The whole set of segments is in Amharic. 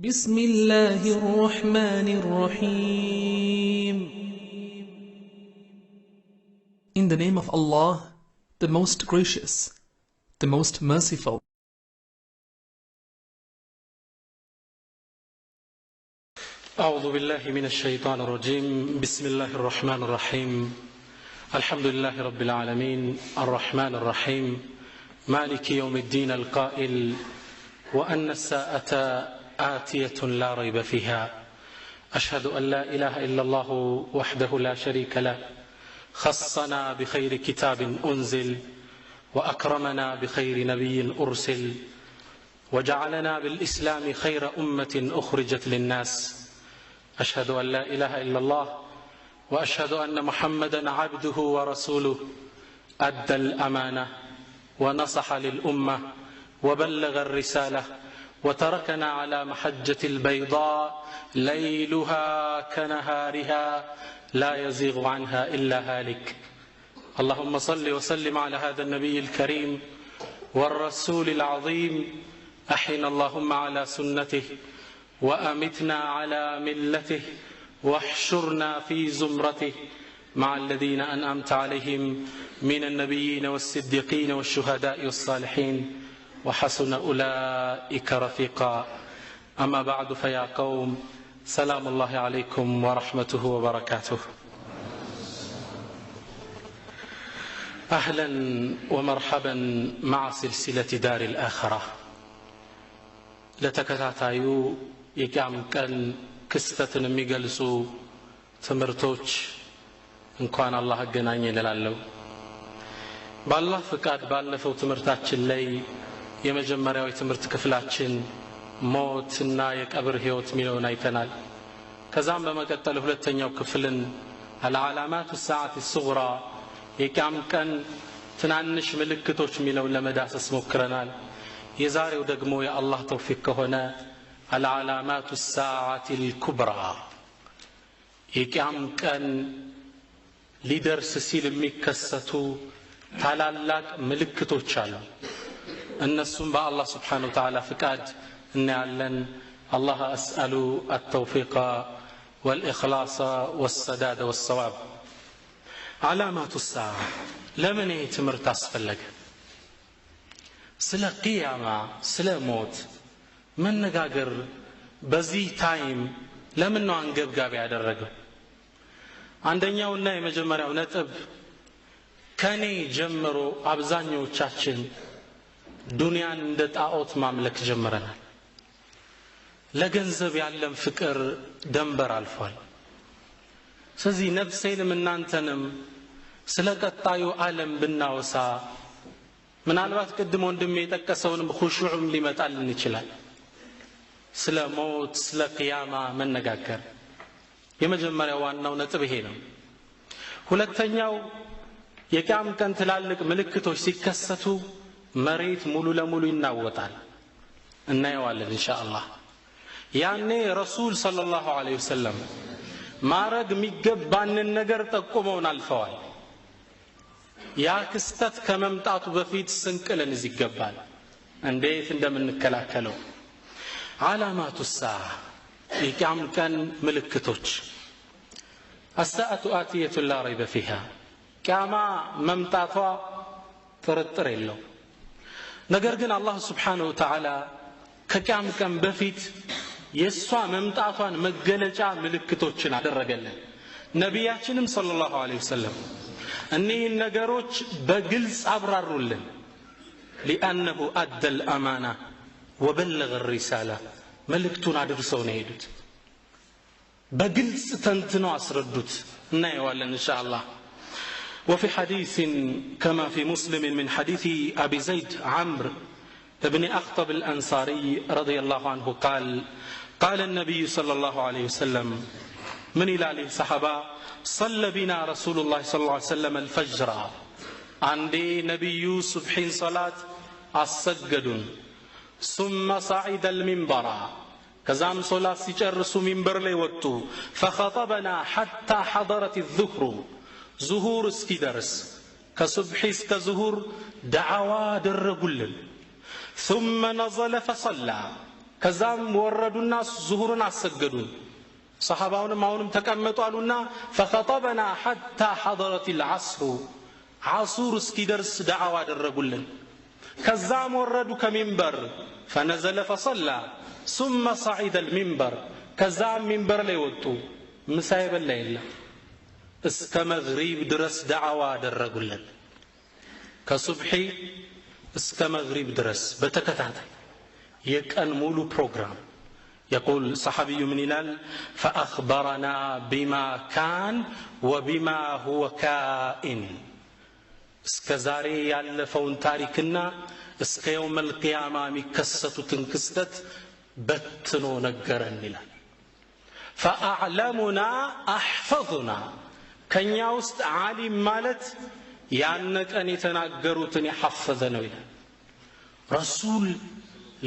بسم الله الرحمن الرحيم. In the name of Allah, the most gracious, the most merciful. أعوذ بالله من الشيطان الرجيم. بسم الله الرحمن الرحيم. الحمد لله رب العالمين الرحمن الرحيم مالك يوم الدين القائل وأن الساعة آتية لا ريب فيها. أشهد أن لا إله إلا الله وحده لا شريك له خصنا بخير كتاب أنزل وأكرمنا بخير نبي أرسل وجعلنا بالإسلام خير أمة أخرجت للناس. أشهد أن لا إله إلا الله وأشهد أن محمدا عبده ورسوله أدى الأمانة ونصح للأمة وبلغ الرسالة وتركنا على محجة البيضاء ليلها كنهارها لا يزيغ عنها إلا هالك. اللهم صل وسلم على هذا النبي الكريم والرسول العظيم. أحينا اللهم على سنته وأمتنا على ملته واحشرنا في زمرته مع الذين أنعمت عليهم من النبيين والصديقين والشهداء والصالحين وحسن أولئك رفيقا. أما بعد فيا قوم سلام الله عليكم ورحمته وبركاته. أهلا ومرحبا مع سلسلة دار الآخرة. لتكتاتايو يقام كان كستة ميقلسو تمرتوش إن كان الله قناني للالو بالله فقاد بالفو تمرتاتش اللي የመጀመሪያው የትምህርት ክፍላችን ሞትና የቀብር ህይወት ሚለውን አይተናል። ከዛም በመቀጠል ሁለተኛው ክፍልን አልዓላማቱ ሰዓት الصغرى የቂያም ቀን ትናንሽ ምልክቶች ሚለውን ለመዳሰስ ሞክረናል። የዛሬው ደግሞ የአላህ ተውፊቅ ከሆነ አልዓላማቱ ሰዓት الكبرى የቂያም ቀን ሊደርስ ሲል የሚከሰቱ ታላላቅ ምልክቶች አሉ። النسم با الله سبحانه وتعالى فقاد نعلن الله أسأل التوفيق والإخلاص والسداد والصواب. علامات الساعة لمن يتمر تاسفلق سلا قيامة سلا موت من نقاقر بزي تايم لمن نوع انقب قابي عدى الرقب عندنا وناي مجمرة ونتب كاني جمروا أبزانيو تشاتشن ዱንያን እንደ ጣዖት ማምለክ ጀመረናል። ለገንዘብ ያለም ፍቅር ደንበር አልፏል። ስለዚህ ነፍሴንም እናንተንም ስለቀጣዩ ዓለም ብናወሳ ምናልባት ቅድም ወንድሜ የጠቀሰውንም ኹሹዕም ሊመጣልን ይችላል። ስለ ሞት ስለ ቂያማ መነጋገር የመጀመሪያው ዋናው ነጥብ ይሄ ነው። ሁለተኛው የቂያም ቀን ትላልቅ ምልክቶች ሲከሰቱ መሬት ሙሉ ለሙሉ ይናወጣል እናየዋለን ኢንሻአላህ። ያኔ ረሱል ሰለላሁ ዐለይሂ ወሰለም ማረግ የሚገባንን ነገር ጠቁመውን አልፈዋል። ያ ክስተት ከመምጣቱ በፊት ስንቅልን ይገባል እንዴት እንደምንከላከለው። ዓላማቱ ሰዓ የቂያም ቀን ምልክቶች الساعة آتية لا ريب فيها ቂያማ መምጣቷ ጥርጥር የለው። ነገር ግን አላህ Subhanahu Wa Ta'ala ከቂያም ቀን በፊት የሷ መምጣቷን መገለጫ ምልክቶችን አደረገልን። ነብያችንም ሰለላሁ ዐለይሂ ወሰለም እነዚህ ነገሮች በግልጽ አብራሩልን። لأنه أدى الأمانة وبلغ الرسالة መልእክቱን አድርሰው ነው ሄዱት። በግልጽ ተንትነው አስረዱት እናየዋለን ኢንሻአላህ። وفي حديث كما في مسلم من حديث أبي زيد عمرو بن أخطب الأنصاري رضي الله عنه قال قال النبي صلى الله عليه وسلم من إلى الصحابة صلى بنا رسول الله صلى الله عليه وسلم الفجر عندي نبي صبحين صلاة السجد ثم صعد المنبر كزام صلاة سيجرس منبر لي وقتو فخطبنا حتى حضرت الظهر ظهور اسكي درس كصبح اسك ظهور دعوة درقلن ثم نزل فصلى ከዛም ወረዱና ዙሁርን አሰገዱ ሰሃባውንም አሁንም ተቀመጡ አሉና فخطبنا حتى حضرت العصر عصر እስኪደርስ ዳዕዋ አደረጉልን ከዛም ወረዱ ከሚንበር فنزل فصلى ثم صعد المنبر ከዛም ሚንበር ላይ ወጡ ምሳ ይበላ የለም እስከ መግሪብ ድረስ ዳዕዋ አደረጉልን ከሱብሒ እስከ መግሪብ ድረስ በተከታታይ የቀን ሙሉ ፕሮግራም يقول صحابي من هلال فأخبرنا بما كان وبما هو كائن እስከዛሬ ያለፈውን ታሪክና እስከ يوم القيامة የሚከሰቱትን ክስተት በትኖ ነገረን ይላል فأعلمنا أحفظنا ከኛ ውስጥ ዓሊም ማለት ያነቀን የተናገሩትን ያሐፈዘ ነው ይላል ረሱል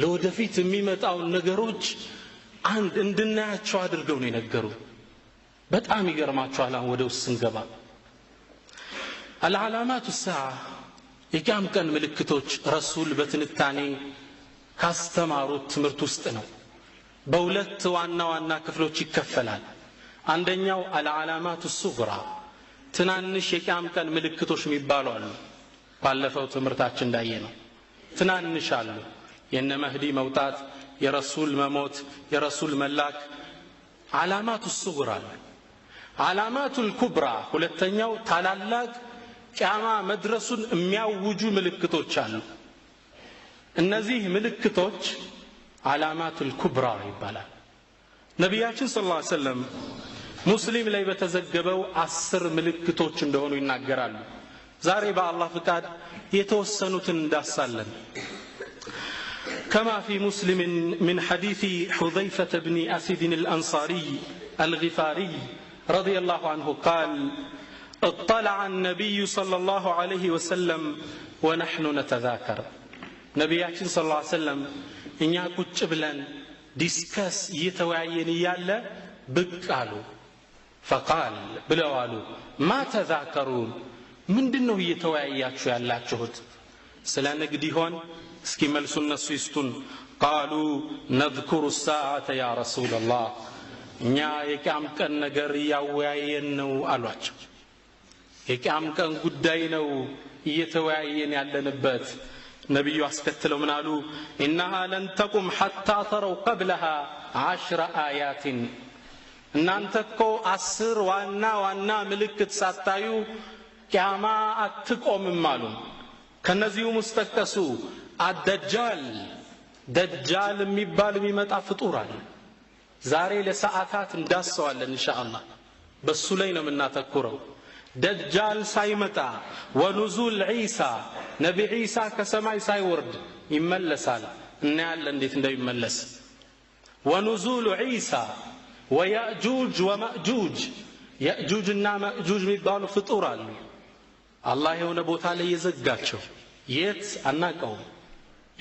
ለወደፊት የሚመጣው ነገሮች አንድ እንድናያቸው አድርገው ነው የነገሩ በጣም ይገርማችኋል አሁን ወደ ውስጥ እንገባ العلامات الساعة የቂያም ቀን ምልክቶች ረሱል በትንታኔ ካስተማሩት ትምህርት ውስጥ ነው በሁለት ዋና ዋና ክፍሎች ይከፈላል አንደኛው العلامات الصغرى ትናንሽ የቂያም ቀን ምልክቶች የሚባሉ አሉ ባለፈው ትምህርታችን እንዳየነው ትናንሽ አሉ የነ መህዲ መውጣት የረሱል መሞት የረሱል መላክ علامات الصغرى علامات الكبرى ሁለተኛው ታላላቅ ቂያማ መድረሱን የሚያውጁ ምልክቶች አሉ እነዚህ ምልክቶች علامات الكبرى ይባላል ነብያችን ሰለላሁ ዐለይሂ ወሰለም ሙስሊም ላይ በተዘገበው 10 ምልክቶች እንደሆኑ ይናገራሉ ዛሬ በአላህ ፍቃድ የተወሰኑትን እንዳሳለን كما في مسلم من حديث حذيفة بن أسد الأنصاري الغفاري رضي الله عنه قال اطلع النبي صلى الله عليه وسلم ونحن نتذاكر نبياتنا صلى الله عليه وسلم إن يكون بلن ديسكاس يتوعين يالا بقالوا فقال بلوالو ما تذاكرون من دنو يتوعياتشو يالاتشوت سلا نقدي هون اسكي ملسو الناس يستون قالوا نذكر الساعة يا رسول الله نيا يكام كان نقر ياوعينو ألواتشو يكام كان قدينو يتوعين يالنبات نبي يحسكتلو من قالوا إنها لن تقم حتى تروا قبلها 10 آيات እናንተ እኮ 10 ዋና ምልክት ሳታዩ ቂያማ አትቆምም አሉ ከነዚሁ ሙስተቀሱ ደጃል የሚባል የሚመጣ ፍጡር አለ ዛሬ ለሰዓታት እንዳስሰዋለን ኢንሻአላህ በሱ ላይ ነው የምናተኩረው ደጃል ሳይመጣ ወኑዙል ዒሳ ነቢ ዒሳ ከሰማይ ሳይወርድ ይመለሳል እናያለን እንዴት እንደሚመለስ ወኑዙል ዒሳ ويأجوج ومأجوج يأجوجنا مأجوج ميبالو فطوران الله يونا بوتا لي يزقاتشو يت أناكو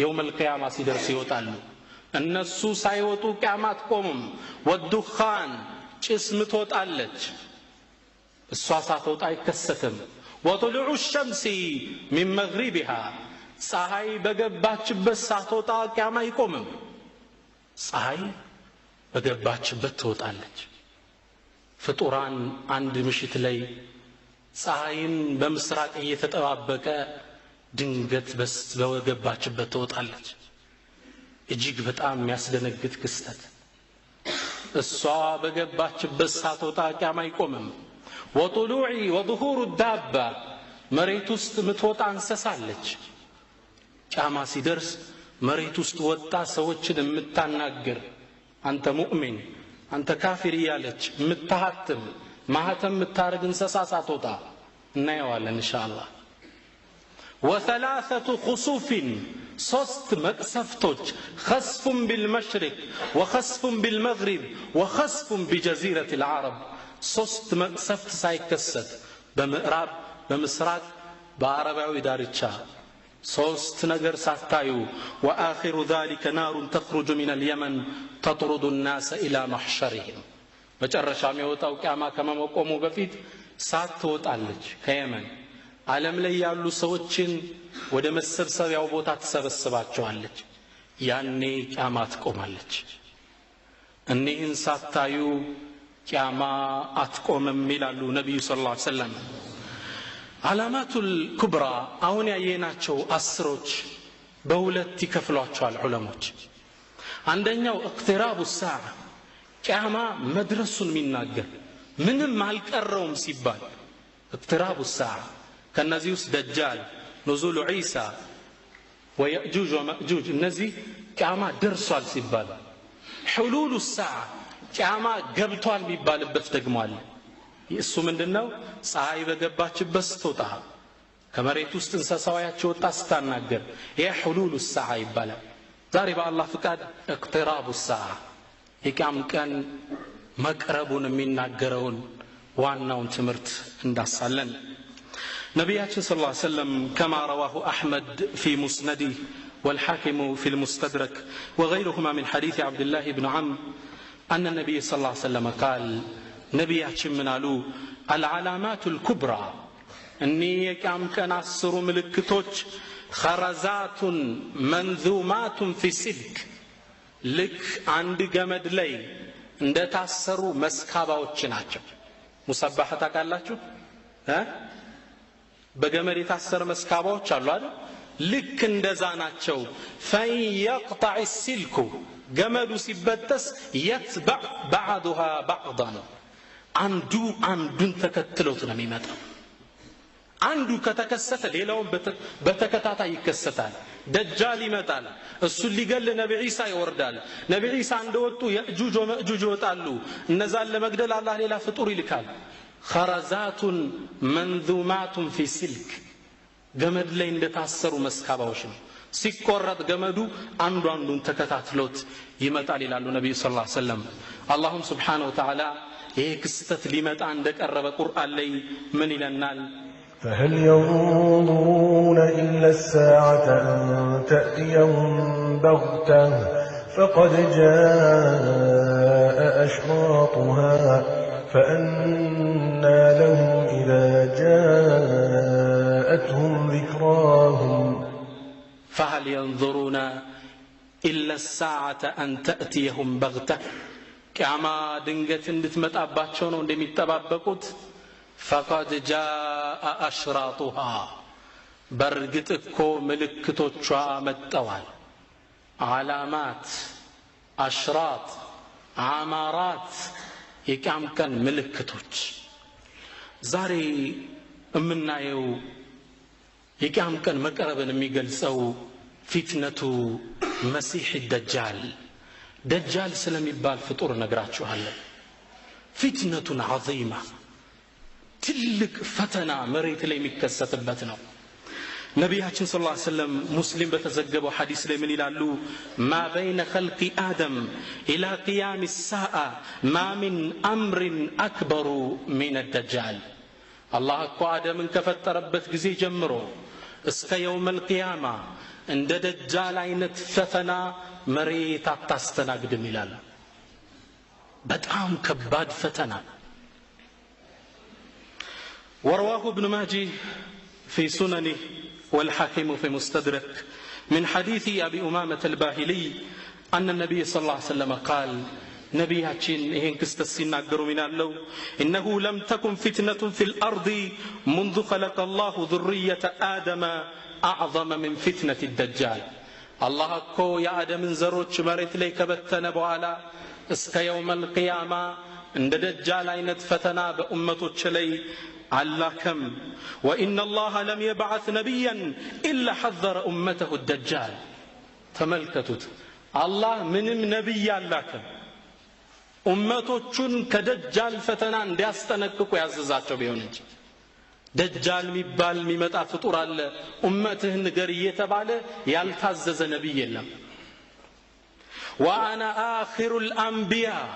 يوم القيامة سيدرس يوتالو النسو سايوتو قيامات قومم والدخان جسم توتالج السواسات توتاي كستم وطلوع الشمس من مغربها ፀሐይ በገባችበት ሳትወጣ ቂያማ ይቆምም ፀሐይ በገባችበት ትወጣለች ፍጡራን አንድ ምሽት ላይ ፀሐይን በምስራቅ እየተጠባበቀ ድንገት በገባችበት ትወጣለች እጅግ በጣም የሚያስደነግጥ ክስተት እሷ በገባችበት ሳትወጣ ቂያማ ይቆምም ወطلوع وظهور الدابة መሬት ውስጥ ምትወጣ እንስሳለች ቂያማ ሲደርስ መሬት ውስጥ ወጣ ሰዎችን የምታናገር አንተ ሙእሚን አንተ ካፊር ያለች ምታሐትም ማህተም ምታረግ እንስሳ ሳትወጣ እናየዋለን ኢንሻአላህ وثلاثه خسوف ሶስት መቅሰፍቶች خسف بالمشرق وخسف بالمغرب وخسف بجزيرة العرب ሶስት መቅሰፍት ሳይከሰት በምዕራብ በምስራቅ በአረባዊ ዳርቻ ሶስት ነገር ሳታዩ واخر ذلك نار تخرج من اليمن تطرد الناس الى محشرهم መጨረሻም የወጣው ቂያማ ከመቆሙ በፊት ሳትወጣለች ከየመን ዓለም ላይ ያሉ ሰዎችን ወደ መሰብሰቢያው ቦታ ተሰበስባቸዋለች ያኔ ቂያማ ትቆማለች እነህን ሳታዩ ቂያማ አትቆምም ይላሉ ነብዩ ሰለላሁ ዐለይሂ ወሰለም አላማቱል ኩብራ አሁን ያየናቸው አስሮች በሁለት ይከፍሏቸዋል ዑለሞች አንደኛው اقتراب الساعه ቂያማ መድረሱን የሚናገር ምንም አልቀረውም ሲባል اقتراب الساعه ከነዚህ ውስጥ ደጃል نزول عيسى ويأجوج ومأجوج እነዚህ ቂያማ ደርሷል ሲባል حلول الساعه ቂያማ ገብቷል የሚባልበት ደግሞ አለ እሱ ምንድነው ፀሐይ በገባችበት ስትወጣ ከመሬት ውስጥ እንሰሳዋያቸው ወጣ ስታናገር ይሄ حلول الساعه ይባላል ዛሬ በአላህ ፍቃድ اقتراب الساعه የቂያም ቀን መቅረቡን የሚናገረውን ዋናውን ትምህርት እንዳሳለን نبياتنا صلى الله عليه وسلم كما رواه أحمد في مسنده والحاكم في المستدرك وغيرهما من حديث عبد الله بن عمرو أن النبي صلى الله عليه وسلم قال نبياتنا منالو العلامات الكبرى أني كم كان أسر ملكتوش خرزات منذومات في سلك لك عند جمد لي عند تأسروا مسكابة ناتشو مسبحة قال ها በገመድ የታሰረ መስካባዎች አሉ አይደል ልክ እንደዛ ናቸው فيقطع السلك ገመዱ ሲበጠስ يتبع بعضها بعضا አንዱ አንዱን ተከትሎት ነው የሚመጣው አንዱ ከተከሰተ ሌላው በተከታታይ ይከሰታል ደጃል ይመጣል እሱ ሊገል ነብይ ኢሳ ይወርዳል ነብይ ኢሳ እንደወጡ የእጁጅ ወመእጁጅ ይወጣሉ እነዛን ለመግደል አላህ ሌላ ፍጡር ይልካል خرزات منذومات في سلك ገመድ ላይ እንደታሰሩ መስካባዎች ነው ሲቆረጥ ገመዱ አንዱ አንዱን ተከታትሎት ይመጣል ይላሉ ነብዩ ሰለላሁ ዐለይሂ ወሰለም አላህም Subhanahu Wa Ta'ala ይሄ ክስተት ሊመጣ እንደቀረበ ቁርአን ላይ ምን ይለናል فهل ينظرون إلا الساعة أن تأتيهم بغتة فقد جاء أشراطها فأنى لهم إذا جاءتهم ذكراهم فهل ينظرون إلا الساعة أن تأتيهم بغتة كما دنجت اندتمتاباتشو ነው እንደሚጠባበቁት فقد جاء أشراطها በርግጥ እኮ ምልክቶቿ መጥተዋል علامات أشراط عمارات የቂያም ቀን ምልክቶች ዛሬ እምናየው የቂያም ቀን መቀረብን የሚገልጸው ፊትነቱ መሲህ ደጃል ደጃል ስለሚባል ፍጡር ነግራችኋለሁ ፊትነቱን عظيمة ትልቅ ፈተና መሬት ላይ የሚከሰትበት ነው ነብያችን ሰለላሁ ዐለይሂ ወሰለም ሙስሊም በተዘገበው ሐዲስ ላይ ምን ይላሉ ما بين خلق آدم إلى قيام الساعة ما من أمر أكبر من الدجال الله እኮ አደምን ከፈጠረበት ጊዜ ጀምሮ እስከ يوم القيامة እንደ ደጃል አይነት ፈተና መሬት አታስተናግድም ይላል በጣም ከባድ ፈተና ورواه ابن ماجه في سننه والحاكم في مستدرك من حديث أبي أمامة الباهلي أن النبي صلى الله عليه وسلم قال نبياتين إهن كستسين نقدروا من الله إنه لم تكن فتنة في الأرض منذ خلق الله ذرية آدم أعظم من فتنة الدجال الله أكو يا آدم زروج مريت ليك بتنبو على اسك يوم القيامة عند دجال عينت فتنا بأمته تشلي الله كم وإن الله لم يبعث نبيا إلا حذر أمته الدجال تملكتت الله من نبي الله كم أمته كدجال فتنا እንዲያስጠነቅቁ ያዘዛቸው ቢሆን እንጂ ደጃል የሚባል የሚመጣ ፍጡር አለ ኡመትህ ንገር እየተባለ ያልታዘዘ ነብይ የለም وانا اخر الانبياء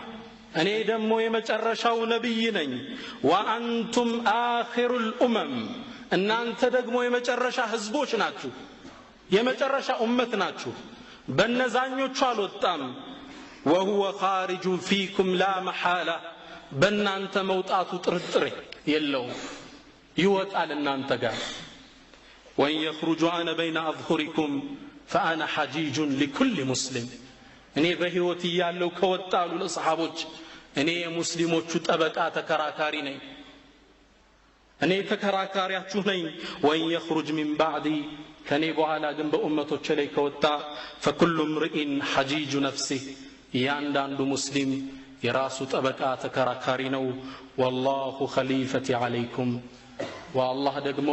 እኔ ደግሞ የመጨረሻው ነብይ ነኝ وانتم اخر الامم እናንተ ደግሞ የመጨረሻ ህዝቦች ናችሁ የመጨረሻ ኡመት ናችሁ በነዛኞቹ አልወጣም وهو خارج فيكم لا محاله በእናንተ መውጣቱ ጥርጥር የለውም ይወጣል እናንተ ጋር وان يخرج انا بين اظهركم فأنا حجيج لكل مسلم እኔ በህይወት ያለው ከወጣሉ ለሰሃቦች እኔ ሙስሊሞቹ ጠበቃ ተከራካሪ ነኝ እኔ ተከራካሪያችሁ ነኝ ወይ يخرج من بعدي ከኔ በኋላ ግን በኡመቶች ላይ ከወጣ فكل امرئ حجيج نفسه ያንዳንዱ ሙስሊም የራሱ ጠበቃ ተከራካሪ ነው والله خليفتي عليكم والله ደግሞ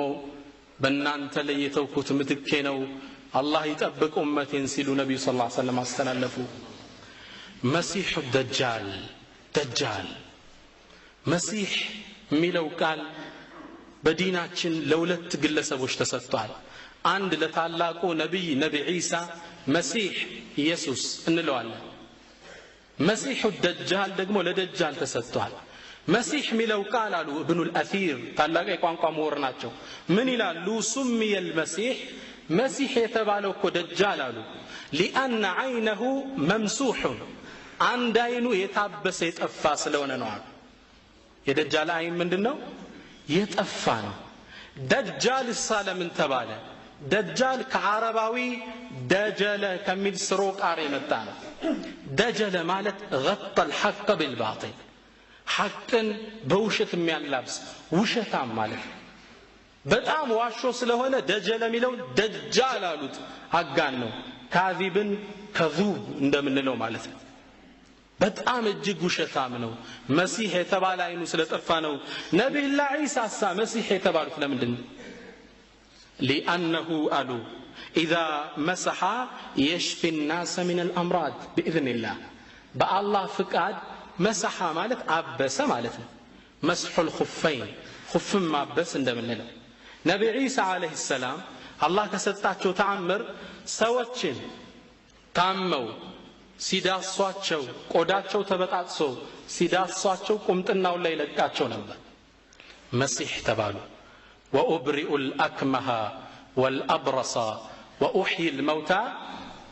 በእናንተ ላይ የተውኩት ምትኬ ነው الله يطبق امتين ሲሉ ነብዩ ሰለላሁ ዐለይሂ ወሰለም አስተላለፉ مسيح الدجال مسيح ሚለው ቃል በዲናችን ለሁለት ግለሰቦች ተሰጥቷል አንድ ለታላቁ ነብይ ኢሳ مسيح ኢየሱስ እንለዋለን مسيح الدجال ደግሞ ለደጃል ተሰጥቷል مسيح ሚለው ቃል አሉ ابن الاثير ታላቁ የቋንቋ ምሁር ናቸው ምን ይላሉ سمي المسيح مسيح የተባለው እኮ ደጃል አሉ لان عينه ممسوح አንድ አይኑ የታበሰ የጠፋ ስለሆነ ነው አሉ የደጃል አይን ምንድነው የጠፋ ነው ደጃል ሰለምን ተባለ ደጃል ከአረባዊ ደጀለ ከሚል ስሮ ቃል የመጣ ነው ደጀለ ማለት غطى الحق بالباطل حقን በውሸት የሚያላብስ ውሸታም ማለት በጣም ዋሾ ስለሆነ ደጀለ ሚለው ደጃል አሉት አጋን ነው ካዚብን ከዙብ እንደምንለው ማለት ነው በጣም እጅግ ውሸታም ነው መሲህ የተባለ አይኑ ስለጠፋ ነው ነብዩላህ ኢሳሳ መሲህ የተባሉት ለምንድን ነው لانه قالوا اذا مسح يشفي الناس من الامراض باذن الله بالله فقاد مسح ማለት አበሰ ማለት ነው مسح الخفين خف ማበስ እንደምንለው ነብዩ ኢሳ አለይሂ ሰላም አላህ ከሰጣቸው ተአምር ሰዎችን ታመው ሲዳሷቸው ቆዳቸው ተበጣጥሶ ሲዳሷቸው ቁምጥናው ላይ ለቃቸው ነበር مسيح ተባሉ وأبرئ الأكمه والأبرص وأحيي الموتى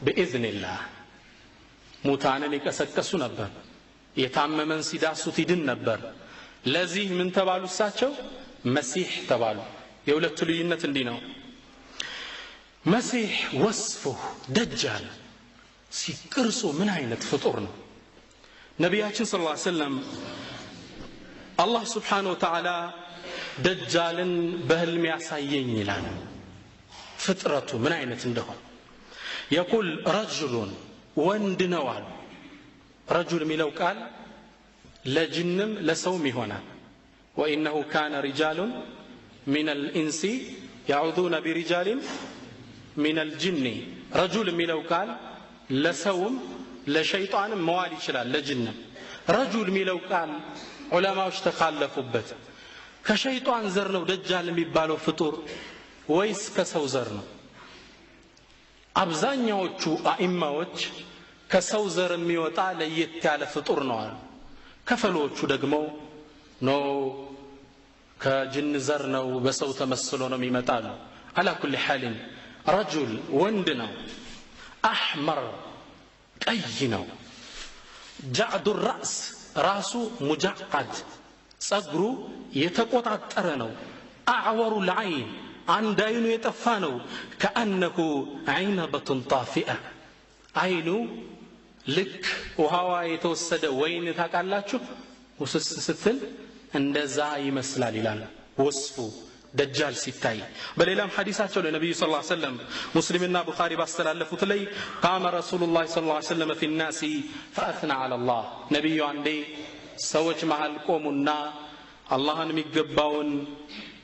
بإذن الله موتانا يكسكسو ነበር የታመመን ሲዳሱት ይድን ነበር ለዚህ ምን ተባሉ እሳቸው مسيح ተባሉ የሁለቱ ልዩነት እንዲህ ነው مسيح وصفه دجال ሲቅርጹ ምን አይነት ፍጡር ነው ነብያችን ሰለላሁ ዐለይሂ ወሰለም አላህ Subhanahu Wa Ta'ala ደጃልን በህልም ያሳየኝ ይላል ፍጥረቱ ምን አይነት እንደሆነ يقول رجل ወንድ ነው አሉ رجل ሚለው ቃል ለጅንም ለሰውም ይሆናል وانه كان رجال من الانس يعوذون برجال من الجن رجل ሚለው ቃል ለሰውም ለሸይጣንም መዋል ይችላል ለጅንም رجل ሚለው ቃል ዑለማዎች ተካለፉበት ከሸይጣን ዘር ነው ደጃል የሚባለው ፍጡር ወይስ ከሰው ዘር ነው አብዛኛዎቹ አኢማዎች ከሰው ዘር የሚወጣ ለየት ያለ ፍጡር ነው አሉ ከፈሎቹ ደግሞ ነው ከጅን ዘር ነው በሰው ተመስሎ ነው የሚመጣው على كل حال رجل ወንድ ነው احمر ቀይ ነው جعد الراس ራሱ مجعد ጸጉሩ የተቆጣጠረ ነው اعور العين አንድ አይኑ የጠፋ ነው كانه عنبه طافئه አይኑ ልክ ውሃዋ የተወሰደ ወይን ታቃላችሁ ወስስ ስትል እንደዛ ይመስላል ይላል ወስፉ ደጃል ሲታይ በሌላም ሐዲሳቸው ለነብዩ ሰለላሁ ዐለይሂ ወሰለም ሙስሊምና ቡኻሪ ባስተላለፉት ላይ قام رسول الله صلى الله عليه وسلم في الناس فاثنى على الله ነብዩ አንዴ ሰዎች መሃል ቆሙና አላህን የሚገባውን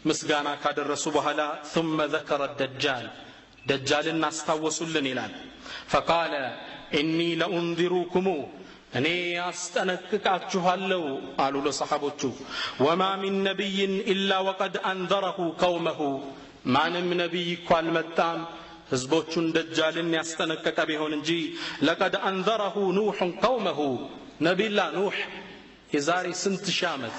ምስጋና ካደረሱ በኋላ ثم ذكر الدجال دجالን አስታወሱልን ይላል فقال اني لانذركم እኔ አስጠነቅቃችኋለሁ አሉ ለሰሃቦቹ وما من نبي الا وقد انذره قومه ማንም ነብይ እኮ አልመጣም ህዝቦቹን ደጃልን ያስጠነቀቀ ቢሆን እንጂ لقد انذره نوح قومه ነብይላ ኑህ የዛሬ ስንት ሺህ ዓመት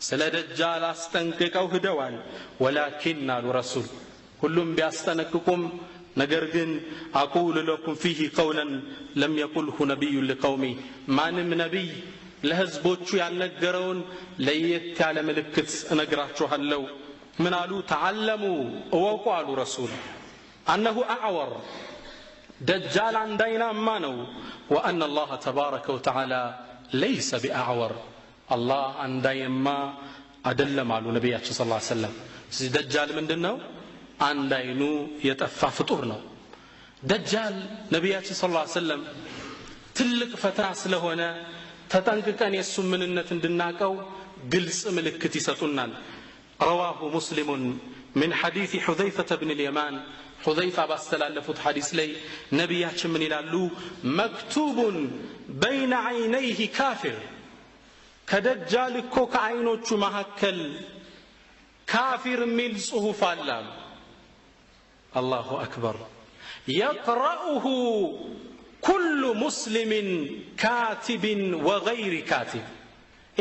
ስለ ደጃል አስጠንቅቀው ሄደዋል ولكن አሉ ረሱል ሁሉም ቢያስጠነቅቁም ነገር ግን አቁል ለኩም فيه قولا لم يقله نبي لقومه ማንም ነብይ ለህዝቦቹ ያልነገረውን ለየት ያለ ምልክት እነግራችኋለሁ ምን አሉ ተዓለሙ እወቁ አሉ ረሱል انه اعور دجال عندنا مانو وأن الله تبارك وتعالى ليس بأعور الله عندنا أدل مالو نبيات صلى الله عليه وسلم دجال من دنو عندنا يتأفى فطورنا دجال نبيات صلى الله عليه وسلم تلك فتاة لهنا تتنقق أن يسم من النت دناكو قلس ملكتي ستنان رواه مسلم من حديث حذيفة بن اليمان حذيفة باستلالفت حديث لي نبيات من يلالو مكتوب بين عينيه كافر كدجال كوك عينوچ مهكل كافر من صحف الله أكبر يقرأه كل مسلم كاتب وغير كاتب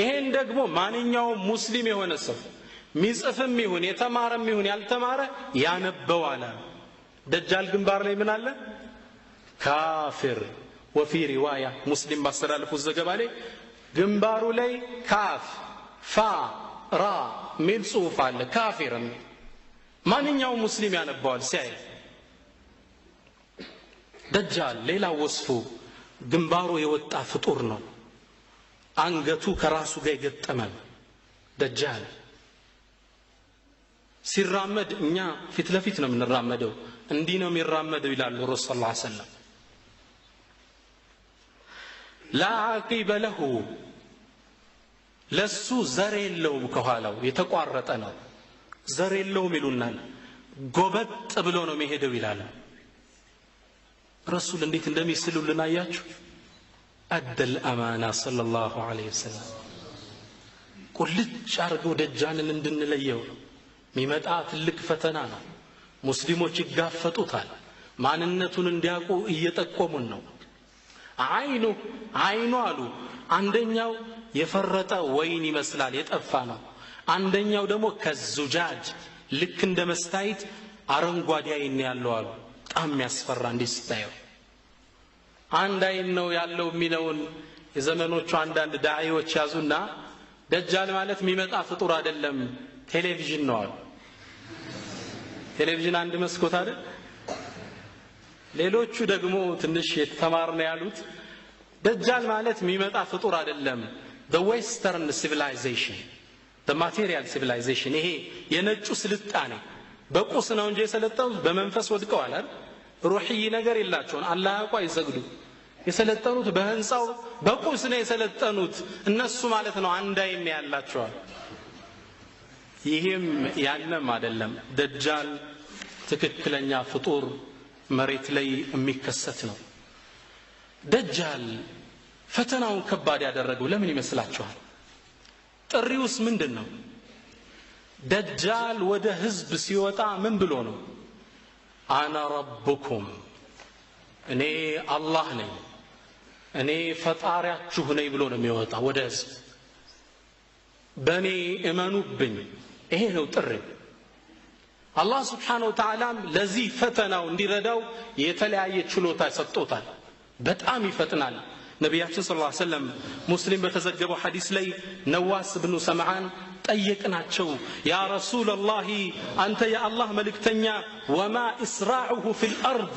ይሄን ደግሞ ማንኛውም ሙስሊም የሆነ ሰው ሚጽፍም ይሁን የተማረም ይሁን ያልተማረ ያነበዋል ደጃል ግንባር ላይ ምን አለ ካፊር وفي روايه مسلم ባስተላለፉ ዘገባ ላይ ግንባሩ ላይ ካፍ ፋ ራ ሚል ጽሑፍ አለ ካፊርም ማንኛውም ሙስሊም ያነበዋል ሲያይ ደጃል ሌላ ወስፉ ግንባሩ የወጣ ፍጡር ነው አንገቱ ከራሱ ጋር ይገጠማል ደጃል ሲራመድ እኛ ፊት ለፊት ነው የምንራመደው እንዲህ ነው የሚራመደው ይላሉ ረሱል ሰለላሁ ዐለይሂ ወሰለም لا عقب له ለሱ ዘር የለውም ከኋላው የተቋረጠ ነው ዘር የለውም ይሉናል ጎበጥ ብሎ ነው የሚሄደው ይላል ረሱል እንዴት እንደሚስሉልን አያችሁ أدى الأمانة صلى الله عليه وسلم ቁልጭ አርገው ደጃልን እንድንለየው ሚመጣት ልክ ፈተና ነው ሙስሊሞች ይጋፈጡታል ማንነቱን እንዲያውቁ እየጠቆሙን ነው አይኑ አሉ አንደኛው የፈረጠ ወይን ይመስላል የጠፋ ነው አንደኛው ደግሞ ከዙጃጅ ልክ እንደ መስታይት አረንጓዴ አይን ያለው አሉ በጣም ያስፈራ እንዲስታየው አንድ አይን ነው ያለው የሚለውን የዘመኖቹ አንዳንድ ዳዒዎች ያዙና ደጃል ማለት የሚመጣ ፍጡር አይደለም ቴሌቪዥን ነው አሉ ቴሌቪዥን አንድ መስኮት አይደል ሌሎቹ ደግሞ ትንሽ የተማርነ ያሉት ደጃል ማለት የሚመጣ ፍጡር አይደለም the western civilization the material civilization ይሄ የነጩ ስልጣኔ በቁስ ነው እንጂ የሰለጠኑት በመንፈስ ወድቀዋል አይደል ሩሂይ ነገር የላቸውም አላህ ያውቃ ይሰግዱ የሰለጠኑት በህንጻው በቁስ ነው የሰለጠኑት እነሱ ማለት ነው አንድ አይን ያላቸው ይሄም ያለም አይደለም ደጃል ትክክለኛ ፍጡር መሬት ላይ የሚከሰት ነው ደጃል ፈተናውን ከባድ ያደረገው ለምን ይመስላችኋል ጥሪውስ ምንድነው ደጃል ወደ ህዝብ ሲወጣ ምን ብሎ ነው አና ረብኩም እኔ አላህ ነኝ እኔ ፈጣሪያችሁ ነኝ ብሎ ነው የሚወጣው ወደ ህዝብ በእኔ እመኑብኝ ይሄ ነው ጥሪ አላህ Subhanahu Wa Ta'ala ለዚህ ፈተናው እንዲረዳው የተለያየ ችሎታ ሰጥቶታል በጣም ይፈጥናል ነብያችን ሰለላሁ ዐለይሂ ወሰለም ሙስሊም በተዘገበው ሐዲስ ላይ ነዋስ ኢብኑ ሰምዓን ጠየቅናቸው ያ ረሱላህ አንተ ያ አላህ መልእክተኛ ወማ እስራዑሁ ፊል አርድ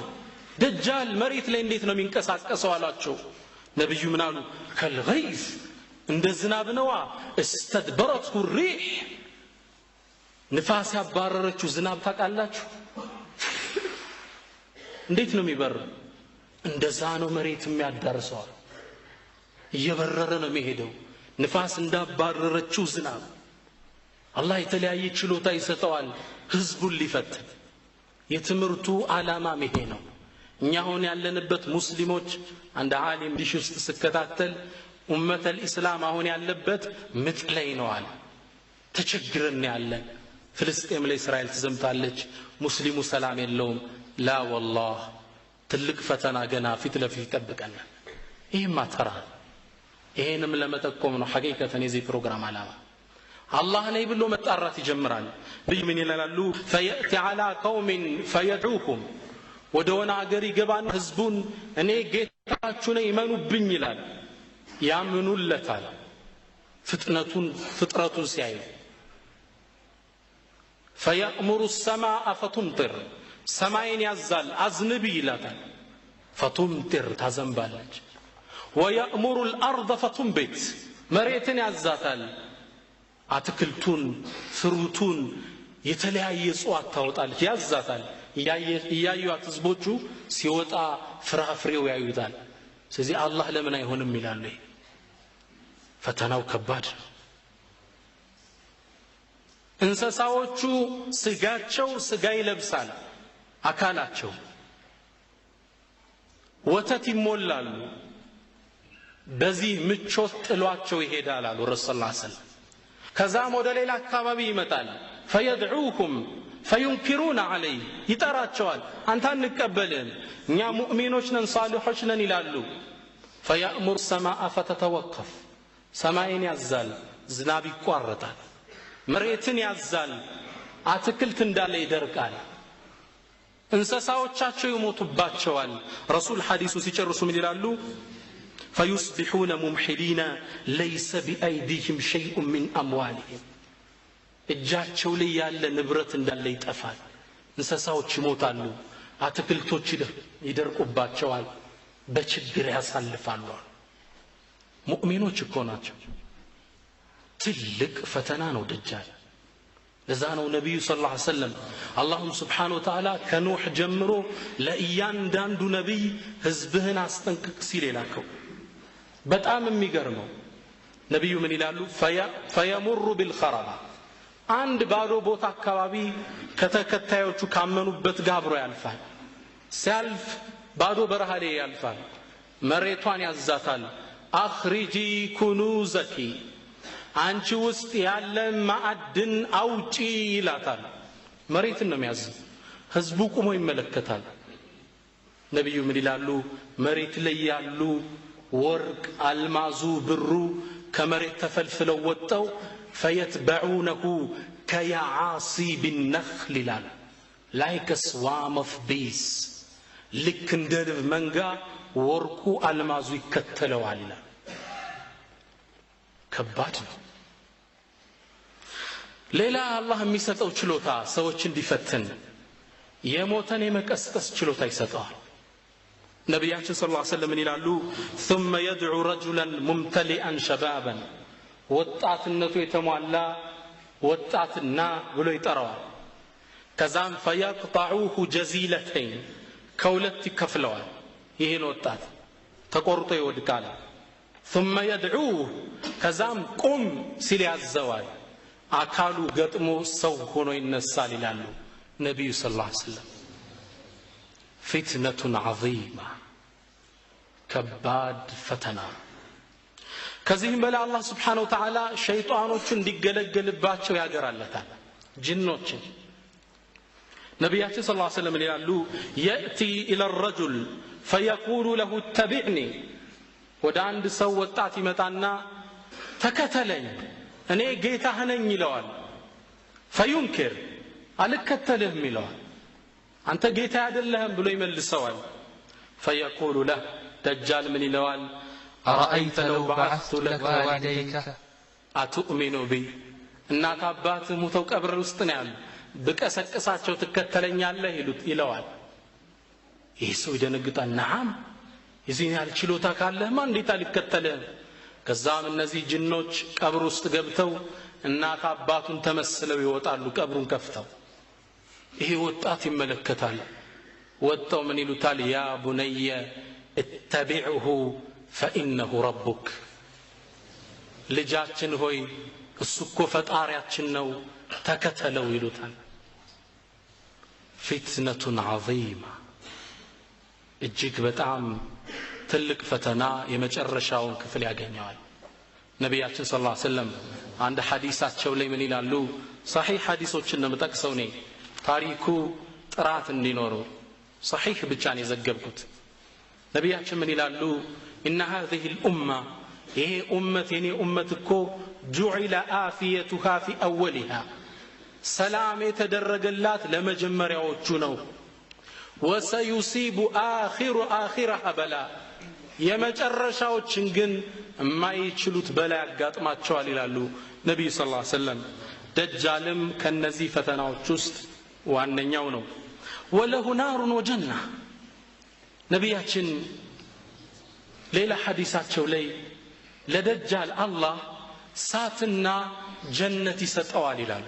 ደጃል መሬት ላይ እንዴት ነው የሚንቀሳቀሰው አላቸው ነብዩ ምን አሉ ከልገይዝ እንደ ዝናብ ነዋ استدبرته الريح ንፋስ ያባረረችው ዝናብ ታቃላችሁ እንዴት ነው የሚበር እንደዛ ነው መሬት የሚያዳርሰው እየበረረ ነው የሚሄደው ንፋስ እንዳባረረችው ዝናብ አላህ የተለያየ ችሎታ ይሰጠዋል ህዝቡን ሊፈትን የትምርቱ ዓላማ ይሄ ነው እኛ ሆነ ያለንበት ሙስሊሞች አንድ ዓሊም ዲሽ ውስጥ ስከታተል ኡመተል ኢስላም አሁን ያለበት ምጥ ላይ ነው አለ ተቸግረን ያለን ፍልስጤም ላይ እስራኤል ተዘምታለች ሙስሊሙ ሰላም የለውም ላ والله ትልቅ ፈተና ገና ፊት ለፊት ይጠብቀናል ይሄማ ተራ ይሄንም ለመጠቆም ነው ሐቂቀተን የዚህ ፕሮግራም ዓላማ አላህ ነይ ብሎ መጣራት ይጀምራል ምን ይላሉ فياتي على قوم فيدعوهم ወደሆነ አገር ይገባና ህዝቡን እኔ ጌታችሁ ነኝ ይመኑብኝ ይላል ያምኑለታል ፍጥረቱን ሲያዩ فيأمر السماء فتمطر ሰማይን ያዛል አዝንብ ይላታል ፈቱምጢር ታዘንባለች ወየእሙሩ الارض ፈቱንቢት መሬትን ያዛታል አትክልቱን ፍሩቱን የተለያየ እጽዋት ታወጣለች ያዛታል ያያዩት ህዝቦቹ ሲወጣ ፍራፍሬው ያዩታል ስለዚህ አላህ ለምን አይሆንም ይላል ፈተናው ከባድ እንስሳዎቹ ስጋቸው ስጋ ይለብሳል አካላቸው ወተት ይሞላሉ በዚህ ምቾት ጥሏቸው ይሄዳል አሉ ረሱላህ ሰለላሁ ዐለይሂ ወሰለም ከዛም ወደ ሌላ አካባቢ ይመጣል فيدعوهم فينكرون عليه ይጠራቸዋል አንተ አንቀበልም እኛ ሙእሚኖች ነን ሷሊሖች ነን ይላሉ فيأمر السماء فتتوقف ሰማይን ያዛል ዝናብ ይቋረጣል መሬትን ያዛል አትክልት እንዳለ ይደርቃል እንስሳዎቻቸው ይሞቱባቸዋል ረሱል ሐዲሱ ሲጨርሱ ምን ይላሉ فيصبحون ممحلين ليس بأيديهم شيء من أموالهم እጃቸው ላይ ያለ ንብረት እንዳለ ይጠፋል እንስሳዎች ይሞታሉ አትክልቶች ይደርቁባቸዋል በችግር ያሳልፋሉ ሙእሚኖች እኮ ናቸው ትልቅ ፈተና ነው ደጃል ለዛ ነው ነብዩ ሰለላሁ ዐለይሂ ወሰለም አላህም ሱብሓነሁ ወተዓላ ከኑህ ጀምሮ ለእያንዳንዱ ነብይ ህዝብህን አስጠንቅቅ ሲል የላከው በጣም የሚገርመው ነብዩ ምን ይላሉ ፈየሙሩ ቢልኸረባ አንድ ባዶ ቦታ አካባቢ ከተከታዮቹ ካመኑበት ጋብሮ ያልፋል ሲያልፍ ባዶ በረሃ ላይ ያልፋል መሬቷን ያዛታል አኽሪጂ ኩኑዘኪ አንቺ ውስጥ ያለ ማዕድን አውጪ ይላታል መሬትን ነው የሚያዝ ህዝቡ ቆሞ ይመለከታል ነብዩ ምን ይላሉ መሬት ላይ ያሉ ወርቅ አልማዙ ብሩ ከመሬት ተፈልፍለው ወጣው فيتبعونه كيعاصيب النخل like a swarm of bees ልክ እንደ ንብ መንጋ ወርቁ አልማዙ ይከተለዋል ከባድ ነው ሌላ አላህ የሚሰጠው ችሎታ ሰዎች እንዲፈትን የሞተን የመቀስቀስ ችሎታ ይሰጣል ነብያችን ሰለላሁ ዐለይሂ ወሰለም ይላሉ ثم يدعو رجلا ممتلئا شبابا ወጣትነቱ የተሟላ ወጣትና ብሎ ይጠራዋል ከዛም فيقطعوه جزيلتين ከሁለት ይከፍለዋል ይሄን ወጣት ተቆርጦ ይወድቃል ثم يدعوه ከዛም ቁም ሲል ያዘዋል አካሉ ገጥሞ ሰው ሆኖ ይነሳል ይላሉ ነብዩ ሰለላሁ ዐለይሂ ወሰለም فتنة عظيمة ከባድ ፈተና ከዚህም በላይ አላህ Subhanahu Wa Ta'ala ሸይጣኖቹን እንዲገለገልባቸው ያገራለታል ጂኖችን ነብያችን ሰለላሁ ዐለይሂ ወሰለም ይላሉ يأتي إلى الرجل فيقول له اتبعني ወደ አንድ ሰው ወጣት ይመጣና ተከተለኝ እኔ ጌታህ ነኝ ይለዋል فينكر አልከተልህም ይለዋል አንተ ጌታ አይደለህም ብሎ ይመልሰዋል فيقول له دجال من ይለዋል أرأيت لو بعثت لك والديك أتؤمن بي እናት አባት ሙተው ቀብር ውስጥ ነው ያሉ በቀሰቀሳቸው ተከተለኛለህ ይለዋል ይህ ሰው ይደነግጣል ነዓም የዚህን ያህል ችሎታ ካለህ ማን እንዴት አልከተልህም ከዛም እነዚህ ጅኖች ቀብር ውስጥ ገብተው እናት አባቱን ተመስለው ይወጣሉ ቀብሩን ከፍተው ይሄ ወጣት ይመለከታል ወጣው ምን ይሉታል ያ ቡነየ اتبعه فإنه ربك ልጃችን ሆይ እሱ እኮ ፈጣሪያችን ነው ተከተለው ይሉታል فتنة عظيمة እጅግ በጣም ትልቅ ፈተና የመጨረሻውን ክፍል ያገኘዋል ነብያችን ሰለላሁ ዐለይሂ ወሰለም አንድ ሐዲሳቸው ላይ ምን ይላሉ صحيح ሐዲሶችን ነው መጠቅሰው ነኝ ታሪኩ ጥራት እንዲኖረው صحيح ብቻ ነው የዘገብኩት ነብያችን ምን ይላሉ إن هذه الأمة هي أمتي أمتك جعل آفيتها في أولها سلام يتدرج اللات لما جمر يوجنو وسيصيب آخرها بلاء የመጨረሻዎችን ግን የማይችሉት በላይ አጋጥማቸዋል ይላሉ ነብዩ ሰለላሁ ዐለይሂ ወሰለም ደጃልም ከነዚህ ፈተናዎች ውስጥ ዋነኛው ነው ወለሁ ናሩን ወጀና ነቢያችን ሌላ ሐዲሳቸው ላይ ለደጃል አላህ ሳትና ጀነት ይሰጠዋል ይላል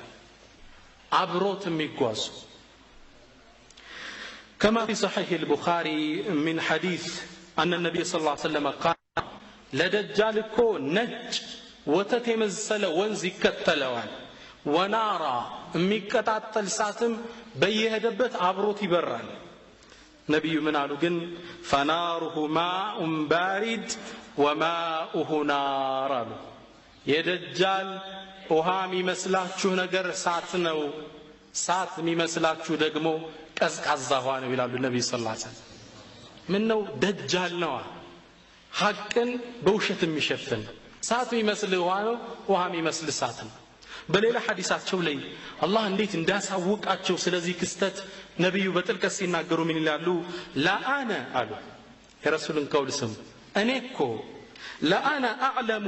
አብሮት የሚጓዙ كما في صحيح البخاري من حديث أن النبي صلى الله عليه وسلم قال لدجالكو نج وتتمزل وانزي كتلوان ونارا ميكتاتل ساتم بيهدبت عبروت يبران نبي من قالوا فناره ماء بارد وماؤه نار يدجال وهامي مسلاچو ነገር ሳት ነው ሳት የሚመስላችሁ ደግሞ ቀዝቃዛ ውሃ ነው ይላሉ ነብዩ ሰለላሁ ዐለይሂ ወሰለም ምን ነው ደጃል ነው ሐቅን በውሸት የሚሸፍን ሳት የሚመስል ውሃ ነው ውሃ የሚመስል ሳት ነው በሌላ ሐዲሳቸው ላይ አላህ እንዴት እንዳሳወቃቸው ስለዚህ ክስተት ነብዩ በጥልቀት ሲናገሩ ምን ይላሉ ለአነ አሉ የረሱልን ቀውል ስም እኔኮ ለአነ አዕለሙ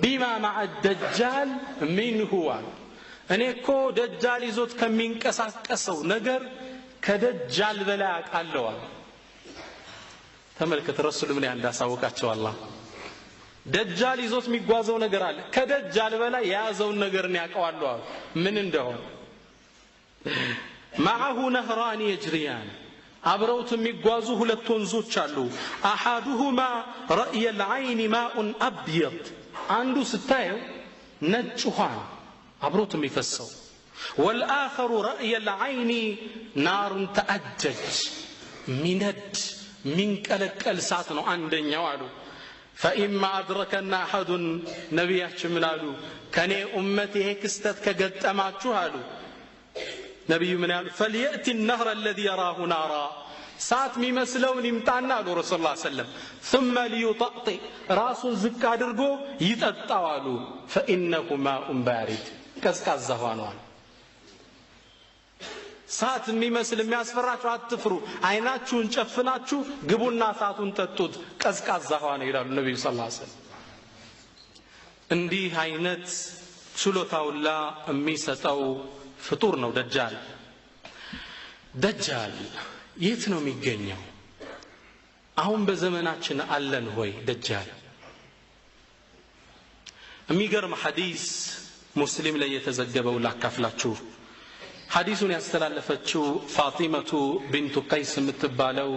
ቢማ ማዕ ደጃል ሚንሁ እኔኮ ደጃል ይዞት ከሚንቀሳቀሰው ነገር ከደጃል በላይ አውቃለሁ ተመልከተ ረሱል ምን እንዳሳወቃቸው አላህ ደጃል ይዞት የሚጓዘው ነገር አለ ከደጃል በላይ ያዘውን ነገር ነው ያውቀዋል ምን እንደሆነ معه نهران يجريان አብረውት የሚጓዙ ሁለት ወንዞች አሉ احدهما رأي العين ماء ابيض አንዱ ስታየው ነጭ ውሃ አብሮት የሚፈሰው والآخر رأي العين نار تأجج ሚነድ ሚንቀለቀል ሳት ነው አንደኛው አሉ فإما أدركنا أحد نبياتش من قالوا كان أمتي كستت كقدماتشو قالوا نبي من قال فليأتي النهر الذي يراه نارا ساعت ميمسلون يمتعنا له رسول الله صلى الله عليه وسلم ثم ليطأطئ راس زكا درقو يتطاولوا فإنه ماء بارد كسكاز زهوانوان ساعت ميمسل የሚያስፈራችሁ አትፍሩ አይናችሁን ጨፍናችሁ ግቡና ሳቱን ጠጡት ቀዝቃዛ ዘዋን ይላሉ ነብዩ ሰለላሁ ዐለይሂ ወሰለም እንዲህ አይነት ችሎታውላ የሚሰጠው ፍጡር ነው ደጃል ደጃል የት ነው የሚገኘው አሁን በዘመናችን አለን ሆይ ደጃል የሚገርም ሐዲስ ሙስሊም ላይ የተዘገበው ላካፍላችሁ ሐዲሱን ያስተላለፈችው ፋጢማቱ ቢንቱ ቀይስ የምትባለው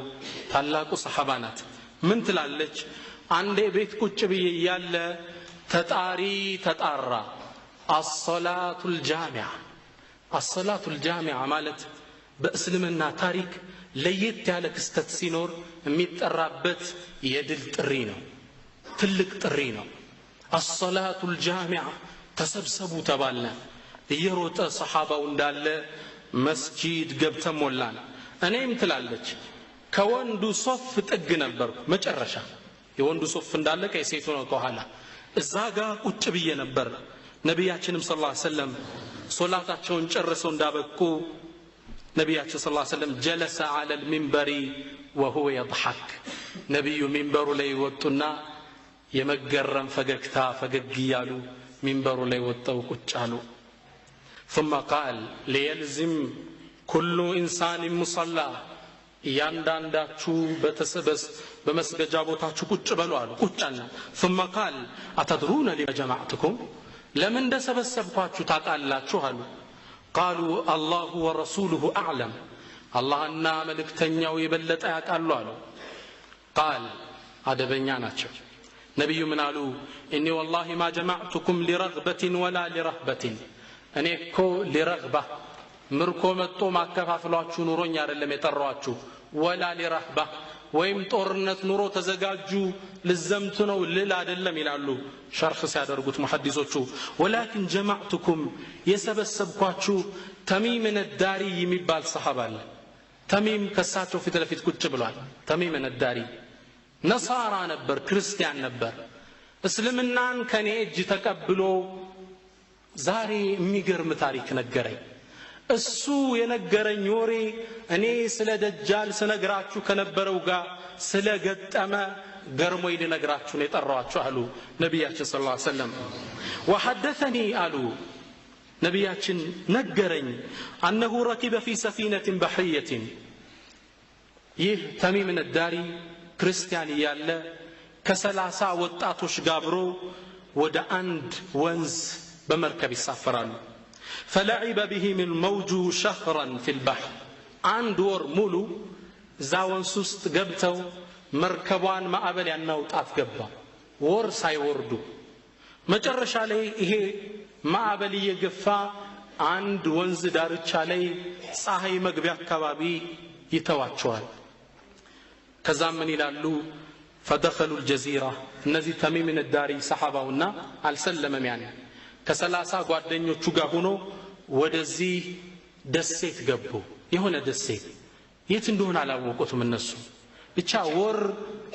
ታላቁ ሰሃባ ናት ምን ትላለች አንዴ ቤት ቁጭ ብዬ ያለ ተጣሪ ተጣራ አስሶላቱል ጃሚዓ ማለት በእስልምና ታሪክ ለየት ያለ ክስተት ሲኖር የሚጠራበት የድል ጥሪ ነው ትልቅ ጥሪ ነው አስሶላቱል ጃሚዓ ተሰብሰቡ ተባልና እየሮጠ ሰሃባው እንዳለ መስጂድ ገብተን ሞላን እኔም ትላለች ከወንዱ ሶፍ ጥግ ነበርኩ መጨረሻ የወንዱ ሶፍ እንዳለ ከሴቱ ነው ከኋላ እዛ ጋር ቁጭ ብዬ ነበር ነብያችንም ሰለላሁ ዐለይሂ ወሰለም ሶላታቸውን ጨርሰው እንዳበቁ ነብያችን ሰለላሁ ዐለይሂ ወሰለም جلس على المنبر وهو يضحك ነብዩ ሚንበሩ ላይ ወጡና የመገረም ፈገግታ ፈገግ ይያሉ ሚንበሩ ላይ ወጣው ቁጭ አሉ ثم قال ليلزم كل انسان مصلى ያንዳንዳችሁ በተሰበስ በመስገጃ ቦታችሁ ቁጭ በሉ አሉ ቁጭና ثم قال اتدرون لما جمعتكم ለምን እንደሰበሰብኳችሁ ታውቃላችሁ አሉ قالوا الله ورسوله اعلم አላህና መልእክተኛው የበለጠ ያውቃሉ አሉ قال አደበኛ ናቸው ነብዩ ምን አሉ اني والله ما جمعتكم لرغبه ولا لرهبه እኔ እኮ ሊረግባ ምርኮ መጥቶ ማከፋፍሏችሁ ኑሮኝ አይደለም የጠራዋችሁ ወላ ሊረህባ ወይም ጦርነት ኑሮ ተዘጋጁ ለዘምቱ ነው ልል አይደለም ይላሉ ሸርህ ሲያደርጉት ሙሐዲሶቹ ወላኪን ጀማዕቱኩም የሰበሰብኳችሁ ተሚም ነዳሪ የሚባል ሰሃባ አለ ተሚም ከሳቸው ፊት ለፊት ቁጭ ብሏል ተሚም ነዳሪ ነሳራ ነበር ክርስቲያን ነበር እስልምናን ከኔ እጅ ተቀብሎ ዛሬ የሚገርም ታሪክ ነገረኝ እሱ የነገረኝ ወሬ እኔ ስለ ደጃል ስነግራችሁ ከነበረው ጋር ስለገጠመ ገርሞይ ልነግራችሁ ነው የጠራዋችሁ አሉ ነብያችን ሰለላሁ ዐለይሂ ወሰለም وحدثني አሉ ነብያችን ነገረኝ انه ركب في سفينه بحريه ይህ ተሚም ነዳሪ ክርስቲያን ያለ ከ30 ወጣቶች ጋብሮ ወደ አንድ ወንዝ በመርከብ ይሳፈራሉ فلعب بهم الموج شهرا في البحر አንድ ወር ሙሉ ዛወንስ ውስጥ ገብተው መርከቧን ማዕበል ያናውጣት ገባ ወር ሳይወርዱ መጨረሻ ላይ ይሄ ማዕበል እየገፋ አንድ ወንዝ ዳርቻ ላይ ፀሐይ መግቢያ አካባቢ ይተዋቸዋል ከዛም ምን ይላሉ فدخلوا الجزيرة እነዚህ ተሚም ነዳሪ ሰሃባውና አልሰለመም ያኔ ከ30 ጓደኞቹ ጋር ሆኖ ወደዚህ ደሴት ገቡ የሆነ ደሴት የት እንደሆነ አላወቁትም እነሱ ብቻ ወር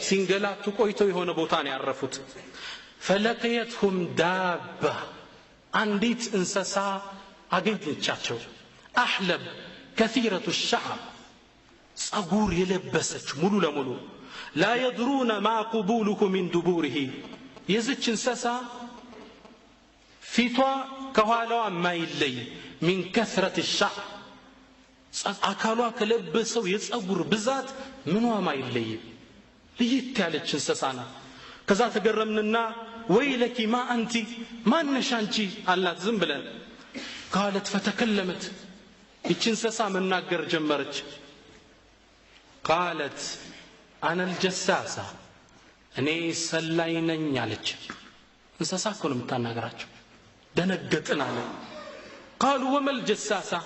ሲንገላቱ ቆይተው የሆነ ቦታ ነው ያረፉት فلقيتهم دابة አንዲት እንስሳ አገኘቻቸው አህለብ كثيرة الشعر ጸጉር የለበሰች ሙሉ ለሙሉ لا يدرون ما قبوله من دبوره የዚች እንስሳ ፊቷ ከኋላዋ ማይለይ من كثرة الشعر አካሏ ከለበሰው የጸጉር ብዛት ምኗ ማይለይ ለየት ያለች እንስሳ ናት ከዛ ተገረምንና ወይለኪ ማ አንቲ ማነሽ አንቺ አላት ዝም ብለን قالت فتكلمت እቺ እንስሳ መናገር ጀመረች قالت انا الجساسة እኔ ሰላይ ነኝ አለች እንስሳ እኮ ነው የምታናገራቸው ደነገጥን አለ قالوا وما الجساسة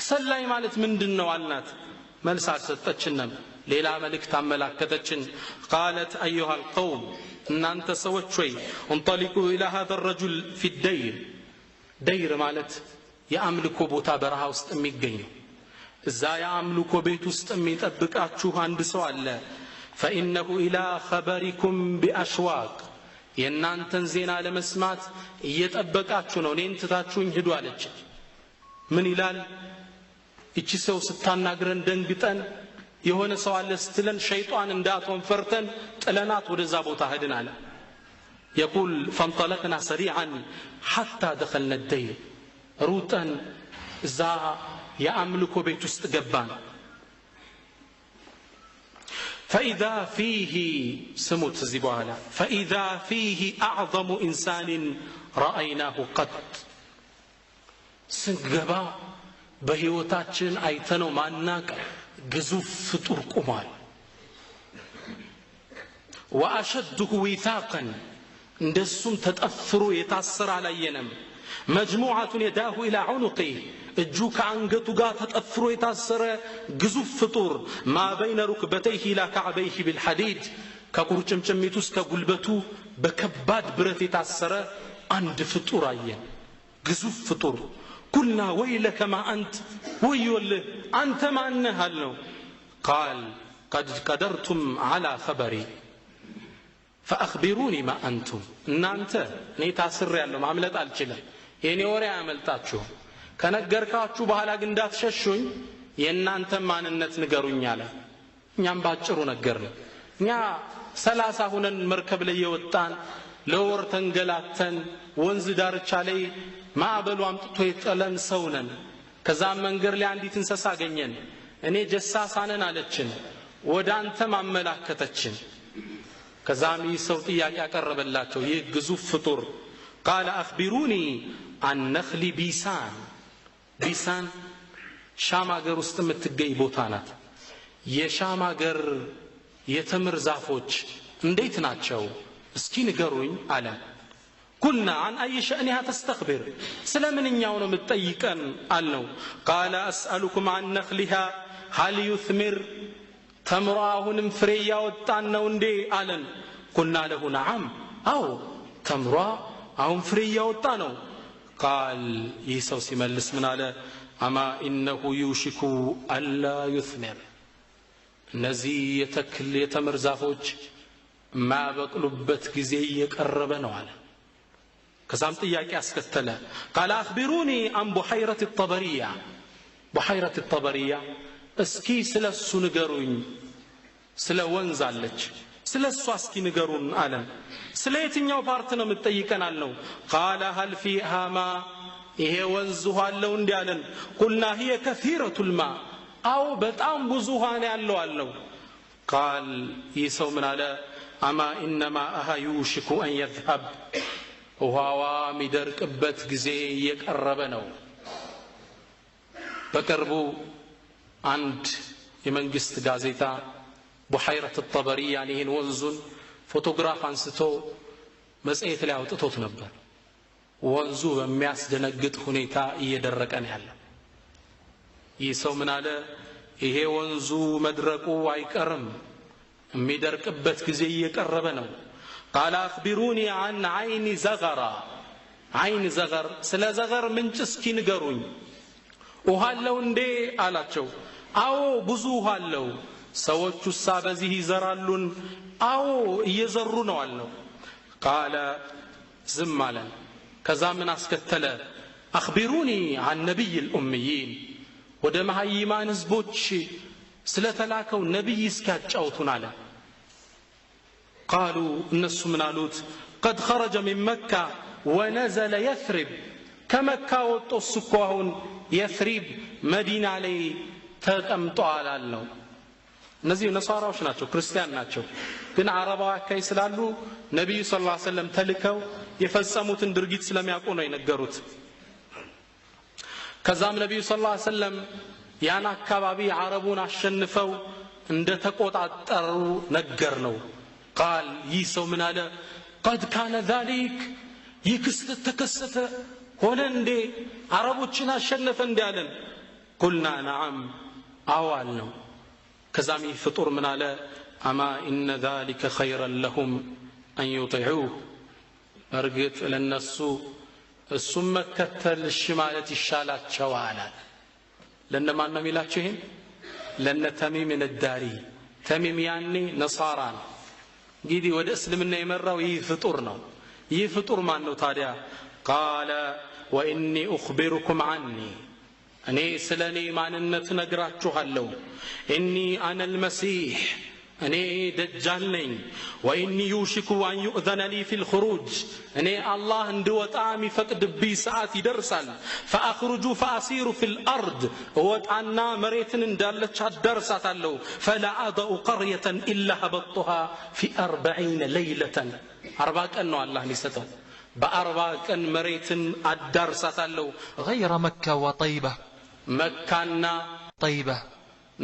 ሰላይ ማለት ምንድነው አልናት መልስ አልሰጠችንም ሌላ መልእክት አመላከተችን قالت ايها القوم እናንተ ሰዎች ሆይ انطلقوا الى هذا الرجل في الدير دير ማለት የአምልኮ ቦታ በረሃ ውስጥ የሚገኝ እዛ የአምልኮ ቤት ውስጥ የሚጠብቃችሁ አንድ ሰው አለ فانه الى خبركم باشواق የእናንተን ዜና ለመስማት እየጠበቃችሁ ነው እኔን ትታችሁኝ ሂዱ አለች ምን ይላል እቺ ሰው ስታናግረን ደንግጠን የሆነ ሰው አለ ስትለን ሸይጣን እንዳትሆን ፈርተን ጥለናት ወደዛ ቦታ ሄድን አለ يقول فانطلقنا سريعا حتى دخلنا الدير روطن እዛ የአምልኮ ቤት ውስጥ ገባን فإذا فيه سموت زبوالا فإذا فيه أعظم إنسان رأيناه قط سنقبا بهيوتاتشن أيتنو ماناك جزوف فطور قمال وأشده وثاقا ندسون تتأثروا يتأثر على ينم مجموعة يداه إلى عنقه እጁ ከአንገቱ ጋር ተጠፍሮ የታሰረ ግዙፍ ፍጡር ما بين ركبتيه الى كعبيه بالحديد ከቁርጭምጭሚቱ እስከ ጉልበቱ በከባድ ብረት የታሰረ አንድ ፍጡር አየን ግዙፍ ፍጡር قلنا ويلك ما انت ويله انت ማነህ አልነው قال قد قدرتم على خبري فاخبروني ما انتم እናንተ እኔ ታስር ያለው ማምለጥ አልችልም የኔ ወሬ አመልጣችሁ ከነገርካችሁ በኋላ ግን እንዳትሸሹኝ የእናንተ ማንነት ንገሩኝ አለ እኛም ባጭሩ ነገርን እኛ 30 ሆነን መርከብ ላይ የወጣን ለወር ተንገላተን ወንዝ ዳርቻ ላይ ማዕበሉ አምጥቶ የጠለን ሰው ነን ከዛም መንገር ላይ አንዲት እንስሳ አገኘን እኔ ጀሳሳ ነን አለችን ወደ አንተ ማመላከተችን ከዛም ሰው ጥያቄ ያቀረበላቸው ይህ ግዙፍ ፍጡር قال اخبروني عن نخل بيسان ቢሳን ሻም ሀገር ውስጥ የምትገኝ ቦታ ናት የሻም ሀገር የተምር ዛፎች እንዴት ናቸው እስኪ ንገሩኝ አለ قلنا عن اي شأنها تستخبر ስለምንኛው ነው የምትጠይቀን አልነው قال اسالكم عن نخلها هل يثمر ተምራሁንም ፍሬ ያወጣን ነው እንዴ አለን قلنا له نعم አው ተምራ አሁን ፍሬ ያወጣ ነው قال يسوع سيملس من على اما انه يوشك الا يثمر نزي يتكل يتمر زافوج ما بقلبت ጊዜ እየቀረበ ነው አለ ከዛም ጥያቄ አስከተለ قال اخبروني عن بحيرة الطبرية بحيرة الطبرية እስኪ ስለሱ ንገሩኝ ስለ ወንዝ አለች ስለሱ እስኪ ንገሩን አለ ስለ የትኛው ፓርት ነው የምትጠይቀን አልነው قال هل فيها ماء ይሄ ወንዝ ውሃ አለው እንዴ አለን قلنا هي كثيرة الماء አው በጣም ብዙ ውሃ ነው ያለው አልነው قال يسو من على أما إنما أها يوشك أن يذهب وهو مدرك أبت جزي يقربنو بقربو عند يمنجست غازيتا بحيرة الطبري يعني هن وزن فوتوغراف አንስቶ መጽሔት ላይ አውጥቶት ነበር ወንዙ በሚያስደነግጥ ሁኔታ እየደረቀ ነው ያለው ይህ ሰው ምን አለ ይሄ ወንዙ መድረቁ አይቀርም የሚደርቅበት ጊዜ እየቀረበ ነው قال اخبروني عن عين زغرة عين زغر ስለ ዘገር ምንጭ እስኪ ንገሩኝ ውሃ አለው እንዴ አላቸው አዎ ብዙ ውሃ አለው ሰዎቹሳ በዚህ ይዘራሉን አዎ እየዘሩ ነው አለው قال ዝም አለን ከዛ ምን አስከተለ اخبروني عن نبي الاميين ወደ መሃይማን ህዝቦች ስለተላከው ነብይ እስካጫውቱን አለ قالوا እነሱ ምን አሉት قد خرج من مكة ونزل يثرب كمكة وتسكوهن يثرب مدينة ላይ ተቀምጧል አለው እነዚህ ነሳራዎች ናቸው ክርስቲያን ናቸው ግን አረባው አካይ ስላሉ ነብዩ ሰለላሁ ዐለይሂ ወሰለም ተልከው የፈጸሙትን ድርጊት ስለሚያውቁ ነው የነገሩት ከዛም ነብዩ ሰለላሁ ዐለይሂ ወሰለም ያን አካባቢ አረቡን አሸንፈው እንደ ተቆጣጣሩ ነገር ነው قال يسو من على قد كان ذلك يكست تكست هنا اندي عربوچن አሸነፈ እንዲያለን قلنا نعم አዋልነው كزامي فطور من على أما إن ذلك خيرا لهم أن يطيعوه أرقت للناس ثم كتل الشمالة الشالات شوالا لأن ما نميلاتشهن لأن تميم الداري تميم يعني نصاران جيدي ود اسلمنا يمروا يفطرنا يفطر ما أنه تاريا قال وإني أخبركم عني أني سلني معننت نقراتشوها اللو إني أنا المسيح أني دجالني وإني يوشك أن يؤذن لي في الخروج أني الله اندوت آمي فقد بي ساعتي درسا فأخرج فأسير في الأرض وأنا مريت اندالت درسات اللو فلا أضع قرية إلا هبطها في 40 ليلة 40 أنه الله نسته بأربع كان مريت الدرسات اللو غير مكة وطيبة مكانا طيبة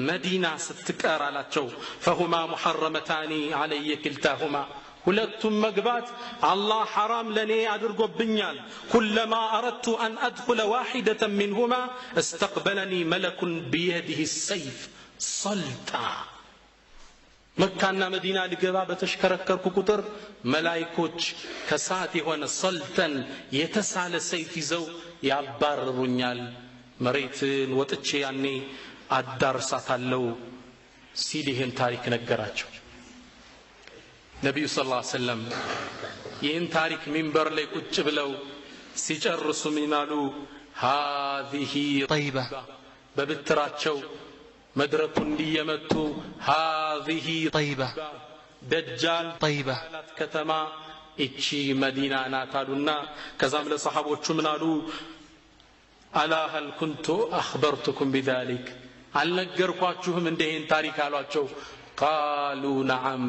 مدينة ستكار على تشو فهما محرمتان علي كلتاهما ሁለቱም መግባት አላህ حرام لني አድርጎብኛል كلما أردت أن أدخل واحدة منهما استقبلني ملك بيده السيف صلتا መካና መዲና ልገባ በተሽከረከርኩ ቁጥር መላእክቶች ከሳት የሆነ ሰልተን የተሳለ ሰይፍ ይዘው ያባርሩኛል መሬትን ወጥቼ ያኔ አዳርሳታለሁ ሲል ይህን ታሪክ ነገራቸው ነብዩ ሰለላሁ ዐለይሂ ወሰለም ይህን ታሪክ ሚንበር ላይ ቁጭ ብለው ሲጨርሱ ሚናሉ هذه طيبة በብትራቸው مدركون ديمتو هذه طيبة دجال طيبة كتما اتشي مدينة ناتالونا كزام لصحابوچو منالو ألا هل كنت أخبرتكم بذلك هل نقرقواتشوهم اندهين تاريخ آلواتشو قالوا نعم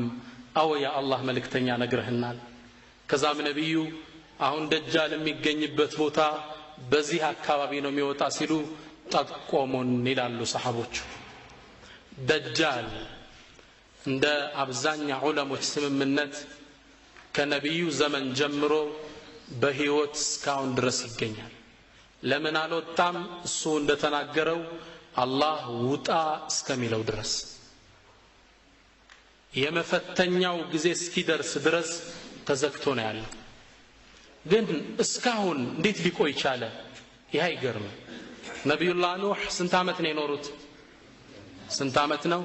أو يا الله ملكتنيا نقرهنال كزام نبيو أهون دجال ميقنيبت بوتا بزيها كوابينو ميوتا سيلو تقومون نلالو صحابوچو دجال عند أبزانيا علماء ስምምነት ከነብዩ ዘመን ጀምሮ በህይወት እስካሁን ድረስ ይገኛል ለምን አልወጣም እሱ እንደተናገረው አላህ ውጣ እስከሚለው ድረስ የመፈተኛው ጊዜ እስኪደርስ ድረስ ተዘግቶ ነው ያለው ግን እስካሁን እንዴት ሊቆይ ቻለ ይሄ አይገርም ነብዩላህ ኑህ ስንት አመት ነው የኖሩት ስንት አመት ነው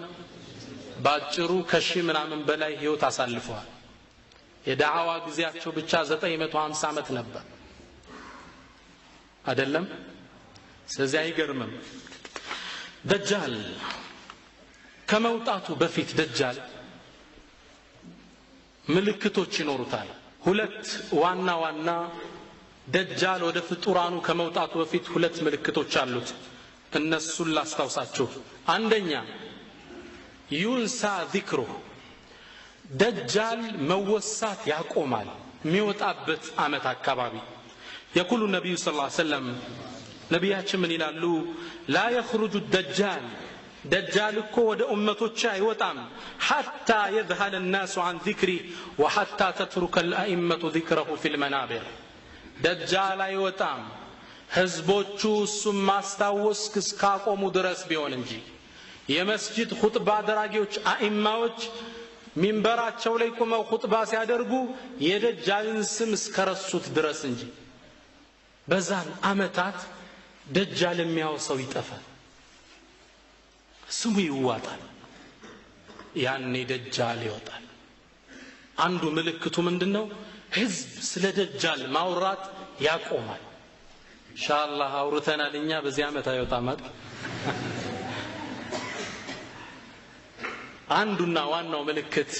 ባጭሩ ከሺ ምናምን በላይ ህይወት አሳልፈዋል የዳዓዋ ጊዜያቸው ብቻ 950 አመት ነበር አይደለም ስለዚህ አይገርምም ደጃል ከመውጣቱ በፊት ደጃል ምልክቶች ይኖሩታል ሁለት ዋና ዋና ደጃል ወደ ፍጡራኑ ከመውጣቱ በፊት ሁለት ምልክቶች አሉት እነሱን ላስታውሳችሁ አንደኛ ينسى ذكره دجال موسات يقومال ميوطابت አመት አካባቢ يقول النبي صلى الله عليه وسلم ነብያችን ምን ይላሉ لا يخرج الدجال دجال እኮ ወደ ኡመቶች አይወጣም حتى يذهل الناس عن ذكره وحتى تترك الائمه ذكره في المنابر دجال አይወጣም ህዝቦቹ እሱን ማስታወስ እስካቆሙ ድረስ ቢሆን እንጂ የመስጂድ ኹጥባ አድራጊዎች አኢማዎች ሚንበራቸው ላይ ቆመው ኹጥባ ሲያደርጉ የደጃልን ስም እስከረሱት ድረስ እንጂ በዛን አመታት ደጃል የሚያወሰው ይጠፋል ስሙ ይዋጣል ያኔ ደጃል ይወጣል አንዱ ምልክቱ ምንድነው ህዝብ ስለ ደጃል ማውራት ያቆማል ኢንሻአላህ አውርተናል እኛ በዚህ አመት አይወጣም አይደል አንዱና ዋናው ምልክት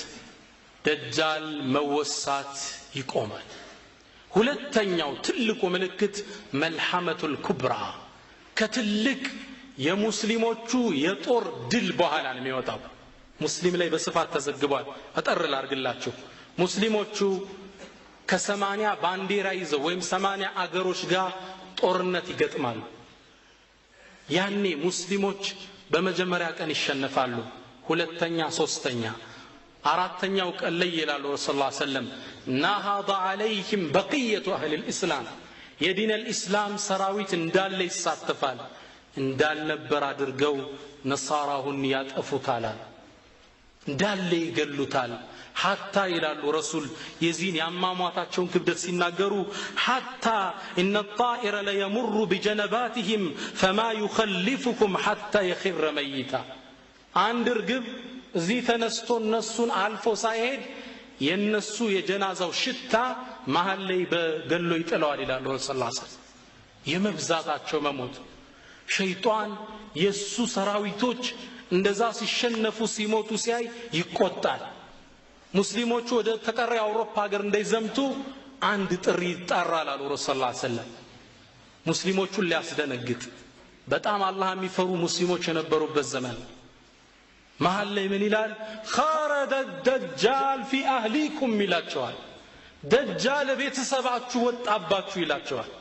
ደጃል መወሳት ይቆማል ሁለተኛው ትልቁ ምልክት መልሐመቱል ኩብራ ከትልቅ የሙስሊሞቹ የጦር ድል በኋላ ነው የሚወጣው ሙስሊም ላይ በስፋት ተዘግቧል አጠር ላርግላችሁ ሙስሊሞቹ ከ80 ባንዲራ ይዘው ወይም 80 አገሮች ጋር ጦርነት ይገጥማሉ ያኔ ሙስሊሞች በመጀመሪያ ቀን ይሸነፋሉ ሁለተኛ ሶስተኛ አራተኛው ቀን ላይ ይላሉ ረሱላህ ሰለም ናሃዳ አለይሂም በቂየቱ አህሊ الاسلام የዲን الاسلام ሰራዊት እንዳለ ይሳተፋል እንዳልነበር አድርገው ነሳራሁን ያጠፉታል እንዳለ ይገሉታል حتى ይላሉ ረሱል የዚህን ያማሟታቸውን ክብደት ሲናገሩ حتى ان الطائر لا يمر بجنباتهم فما يخلفكم حتى يخر ميتا አንድ ርግብ እዚህ ተነስቶ እነሱን አልፎ ሳይሄድ የነሱ የጀናዛው ሽታ መሃል ላይ በገሎ ይጥለዋል ይላሉ ረሱላህ ሰለላሁ የመብዛታቸው መሞት ሸይጣን የሱ ሰራዊቶች እንደዛ ሲሸነፉ ሲሞቱ ሲያይ ይቆጣል ሙስሊሞቹ ወደ ተቀረው አውሮፓ ሀገር እንዳይዘምቱ አንድ ጥሪ ይጣራል አሉ ረሱላህ ሰለላሁ ሙስሊሞቹን ሊያስደነግጥ በጣም አላህ የሚፈሩ ሙስሊሞች የነበሩበት ዘመን መሃል ላይ ምን ይላል خرج الدجال في اهليكم ይላቸዋል ደጃል ቤተሰባችሁ ወጣባችሁ ይላቸዋል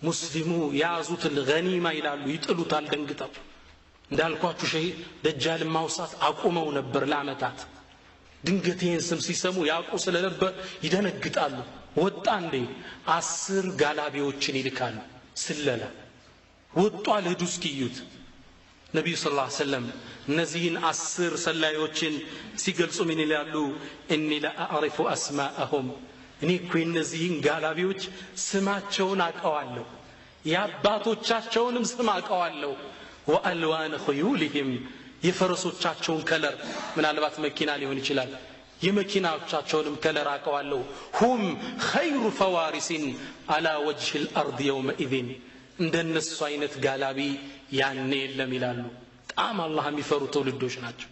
ሙስሊሙ ያዙትን ገኒማ ይላሉ ይጥሉታል ደንግጠው እንዳልኳችሁ ሸሂድ ደጃል ማውሳት አቁመው ነበር ለአመታት ድንገቴን ስም ሲሰሙ ያቁ ስለነበር ይደነግጣሉ ወጣ እንዴ 10 ጋላቢዎችን ይልካሉ ስለላ ወጣል ሄዱ እስኪዩት ነብዩ ሰለላሁ ዐለይሂ ወሰለም እነዚህን 10 ሰላዮችን ሲገልጹ ምን ይላሉ እኒ ለአዕሪፉ አስማአሁም እኔ እኮ እነዚህን ጋላቢዎች ስማቸውን አውቀዋለሁ የአባቶቻቸውንም ስም አውቀዋለሁ ወአልዋን ኸዩልህም የፈረሶቻቸውን ከለር ምናልባት መኪና ሊሆን ይችላል የመኪናዎቻቸውንም ከለር አውቀዋለሁ ሁም ኸይሩ ፈዋሪሲን አላ ወጅህ الارض يومئذ እንደነሱ አይነት ጋላቢ ያኔ የለም ይላሉ ጣም አላህ የሚፈሩ ተውልዶች ናቸው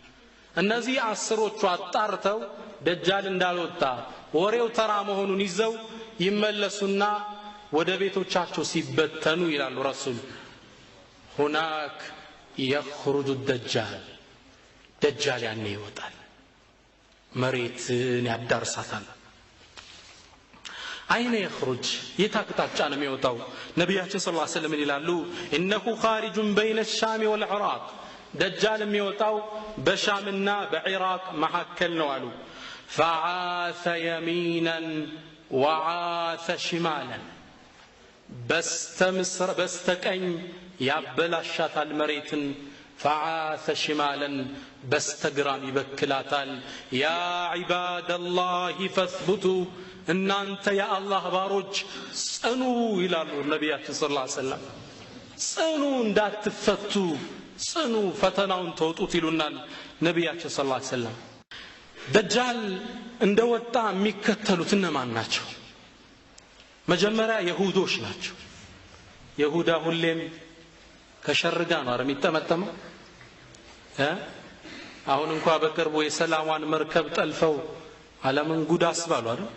እነዚህ 10ዎቹ አጣርተው ደጃል እንዳልወጣ ወሬው ተራ መሆኑን ይዘው ይመለሱና ወደ ቤቶቻቸው ሲበተኑ ይላሉ ረሱል هناك يخرج الدجال دجال ያኔ ይወጣል መሬትን ያዳርሳታል አይነ يخرج የታክታጫ ነው የሚወጣው ነብያችን ሰለላሁ ዐለይሂ ወሰለም ይላሉ انه خارج بين الشام والعراق دجال የሚወጣው በሻምና በኢራቅ መሐከል ነው አሉ فعاث يمينا وعاث شمالا በስተቀኝ ያበላሻታል መሬትን فعاث شمالا በስተግራም ይበክላታል يا عباد الله فاثبتوا እናንተ የአላህ ባሮች ጽኑ ይላሉ ነብያችን ሰለላሁ ዐለይሂ ወሰለም ጽኑ እንዳትፈቱ ጽኑ ፈተናውን ተወጡት ይሉናል ነብያችን ሰለላሁ ዐለይሂ ወሰለም ደጃል እንደወጣ የሚከተሉት እነማን ናቸው መጀመሪያ ይሁዶች ናቸው ይሁዳ ሁሌም ከሸርጋ ነው አረ የሚጠመጠመው አሁን እንኳን በቅርቡ የሰላሟን መርከብ ጠልፈው ዓለምን ጉድ አስባሉ አይደል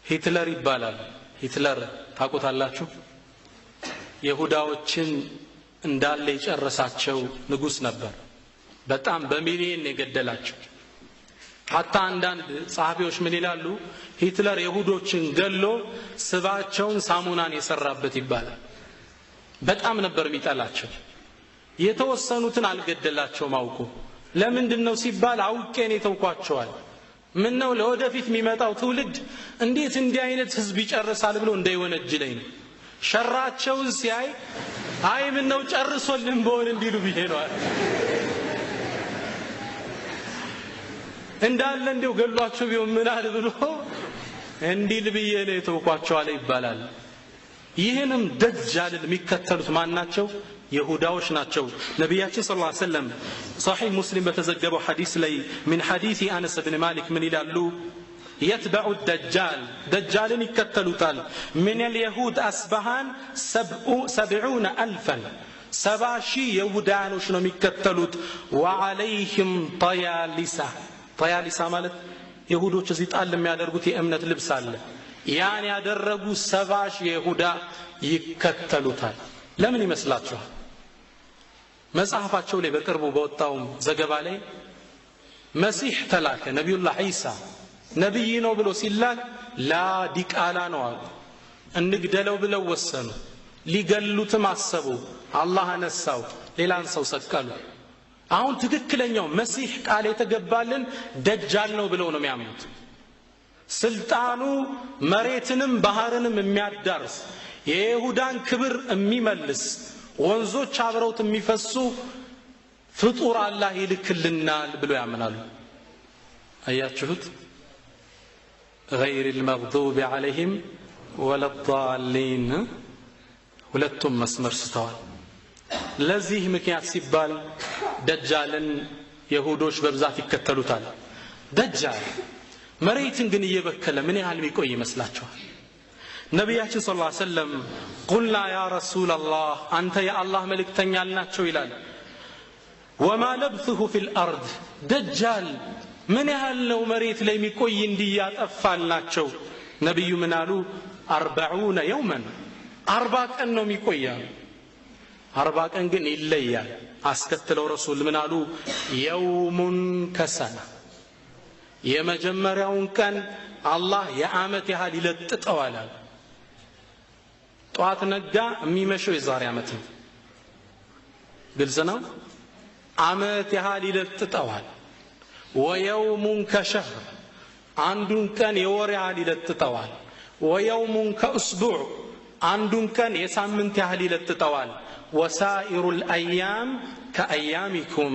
ሂትለር ይባላል ሂትለር ታውቁታላችሁ ይሁዳዎችን እንዳለ የጨረሳቸው ንጉስ ነበር በጣም በሚሊዮን የገደላቸው حتى አንዳንድ ጻፊዎች ምን ይላሉ ሂትለር ይሁዶችን ገሎ ስባቸውን ሳሙናን የሰራበት ይባላል በጣም ነበር የሚጣላቸው የተወሰኑትን አልገደላቸው ማውቁ ለምንድነው ሲባል አውቄን የተውኳቸዋል ምን ነው ለወደፊት የሚመጣው ትውልድ እንዴት እንዲህ አይነት ህዝብ ይጨርሳል ብሎ እንዳይወነጅለኝ ነው ሸራቸውን ሲያይ አይ ምን ነው ጨርሶልን በሆነ እንዲሉ ቢሄዷል እንዳለ እንደው ገሏቸው ቢሆን ምን አለ ብሎ እንዲል ቢየለ የተውኳቸው አለ ይባላል ይሄንም ደጃልን የሚከተሉት ማን ናቸው ይሁዳዎች ናቸው ነብያችን ሰለላሁ ዐለይሂ ወሰለም صحيح مسلم በተዘገበው ሐዲስ ላይ من حديث انس بن مالك ምን ይላሉ يتبع الدجال دجالን ይከተሉታል من اليهود اصبحان 70000 70,000 ይሁዳኖች ነው የሚከተሉት وعليهم طيالسة ማለት ይሁዶች እዚህ ጣል የሚያደርጉት የእምነት ልብስ አለ ያን ያደረጉ 70,000 ይሁዳ ይከተሉታል ለምን ይመስላችኋል መጽሐፋቸው ላይ በቅርቡ በወጣው ዘገባ ላይ መሲህ ተላከ ነብዩላህ ኢሳ ነብይ ነው ብሎ ሲላክ ላ ዲቃላ ነው አሉ እንግደለው ብለው ወሰኑ ሊገሉትም አሰቡ አላህ አነሳው ሌላን ሰው ሰቀሉ አሁን ትክክለኛው መሲህ ቃል የተገባልን ደጃል ነው ብለው ነው የሚያምኑት ስልጣኑ መሬትንም ባህርንም የሚያዳርስ የይሁዳን ክብር የሚመልስ ወንዞች አብረውት የሚፈሱ ፍጡር አላህ ይልክልናል ብሎ ያምናሉ አያችሁት غير المغضوب عليهم ولا الضالين ሁለቱም መስመር ስተዋል ለዚህ ምክንያት ሲባል ደጃልን ይሁዶች በብዛት ይከተሉታል ደጃል መሬትን ግን እየበከለ ምን ያህል የሚቆይ ይመስላችኋል ነብያችን ሰለላሁ ዐለይሂ ወሰለም قلنا يا رسول الله انت يا الله መልእክተኛ አልናቸው ይላል وما لبثه في الارض دجال ምን ያህል ነው መሬት ላይ የሚቆይ እንዲያጠፋልናቸው ነብዩ ምን አሉ 40 يوما 40 ቀን ነው የሚቆየው 40 ቀን ግን ይለያል አስከተለው ረሱል ምን አሉ يوم كسنه የመጀመሪያውን ቀን አላህ የአመት ያህል ይለጥጠዋል ጧት ነጋ የሚመሸው የዛሬ አመት ነው ግልጽ ነው አመት ያህል ይለጥጠዋል ويوم كشهر አንዱን ቀን የወር ያህል ይለጥጠዋል ويوم كاسبوع አንዱን ቀን የሳምንት ያህል ይለጥጠዋል وسائر الايام كايامكم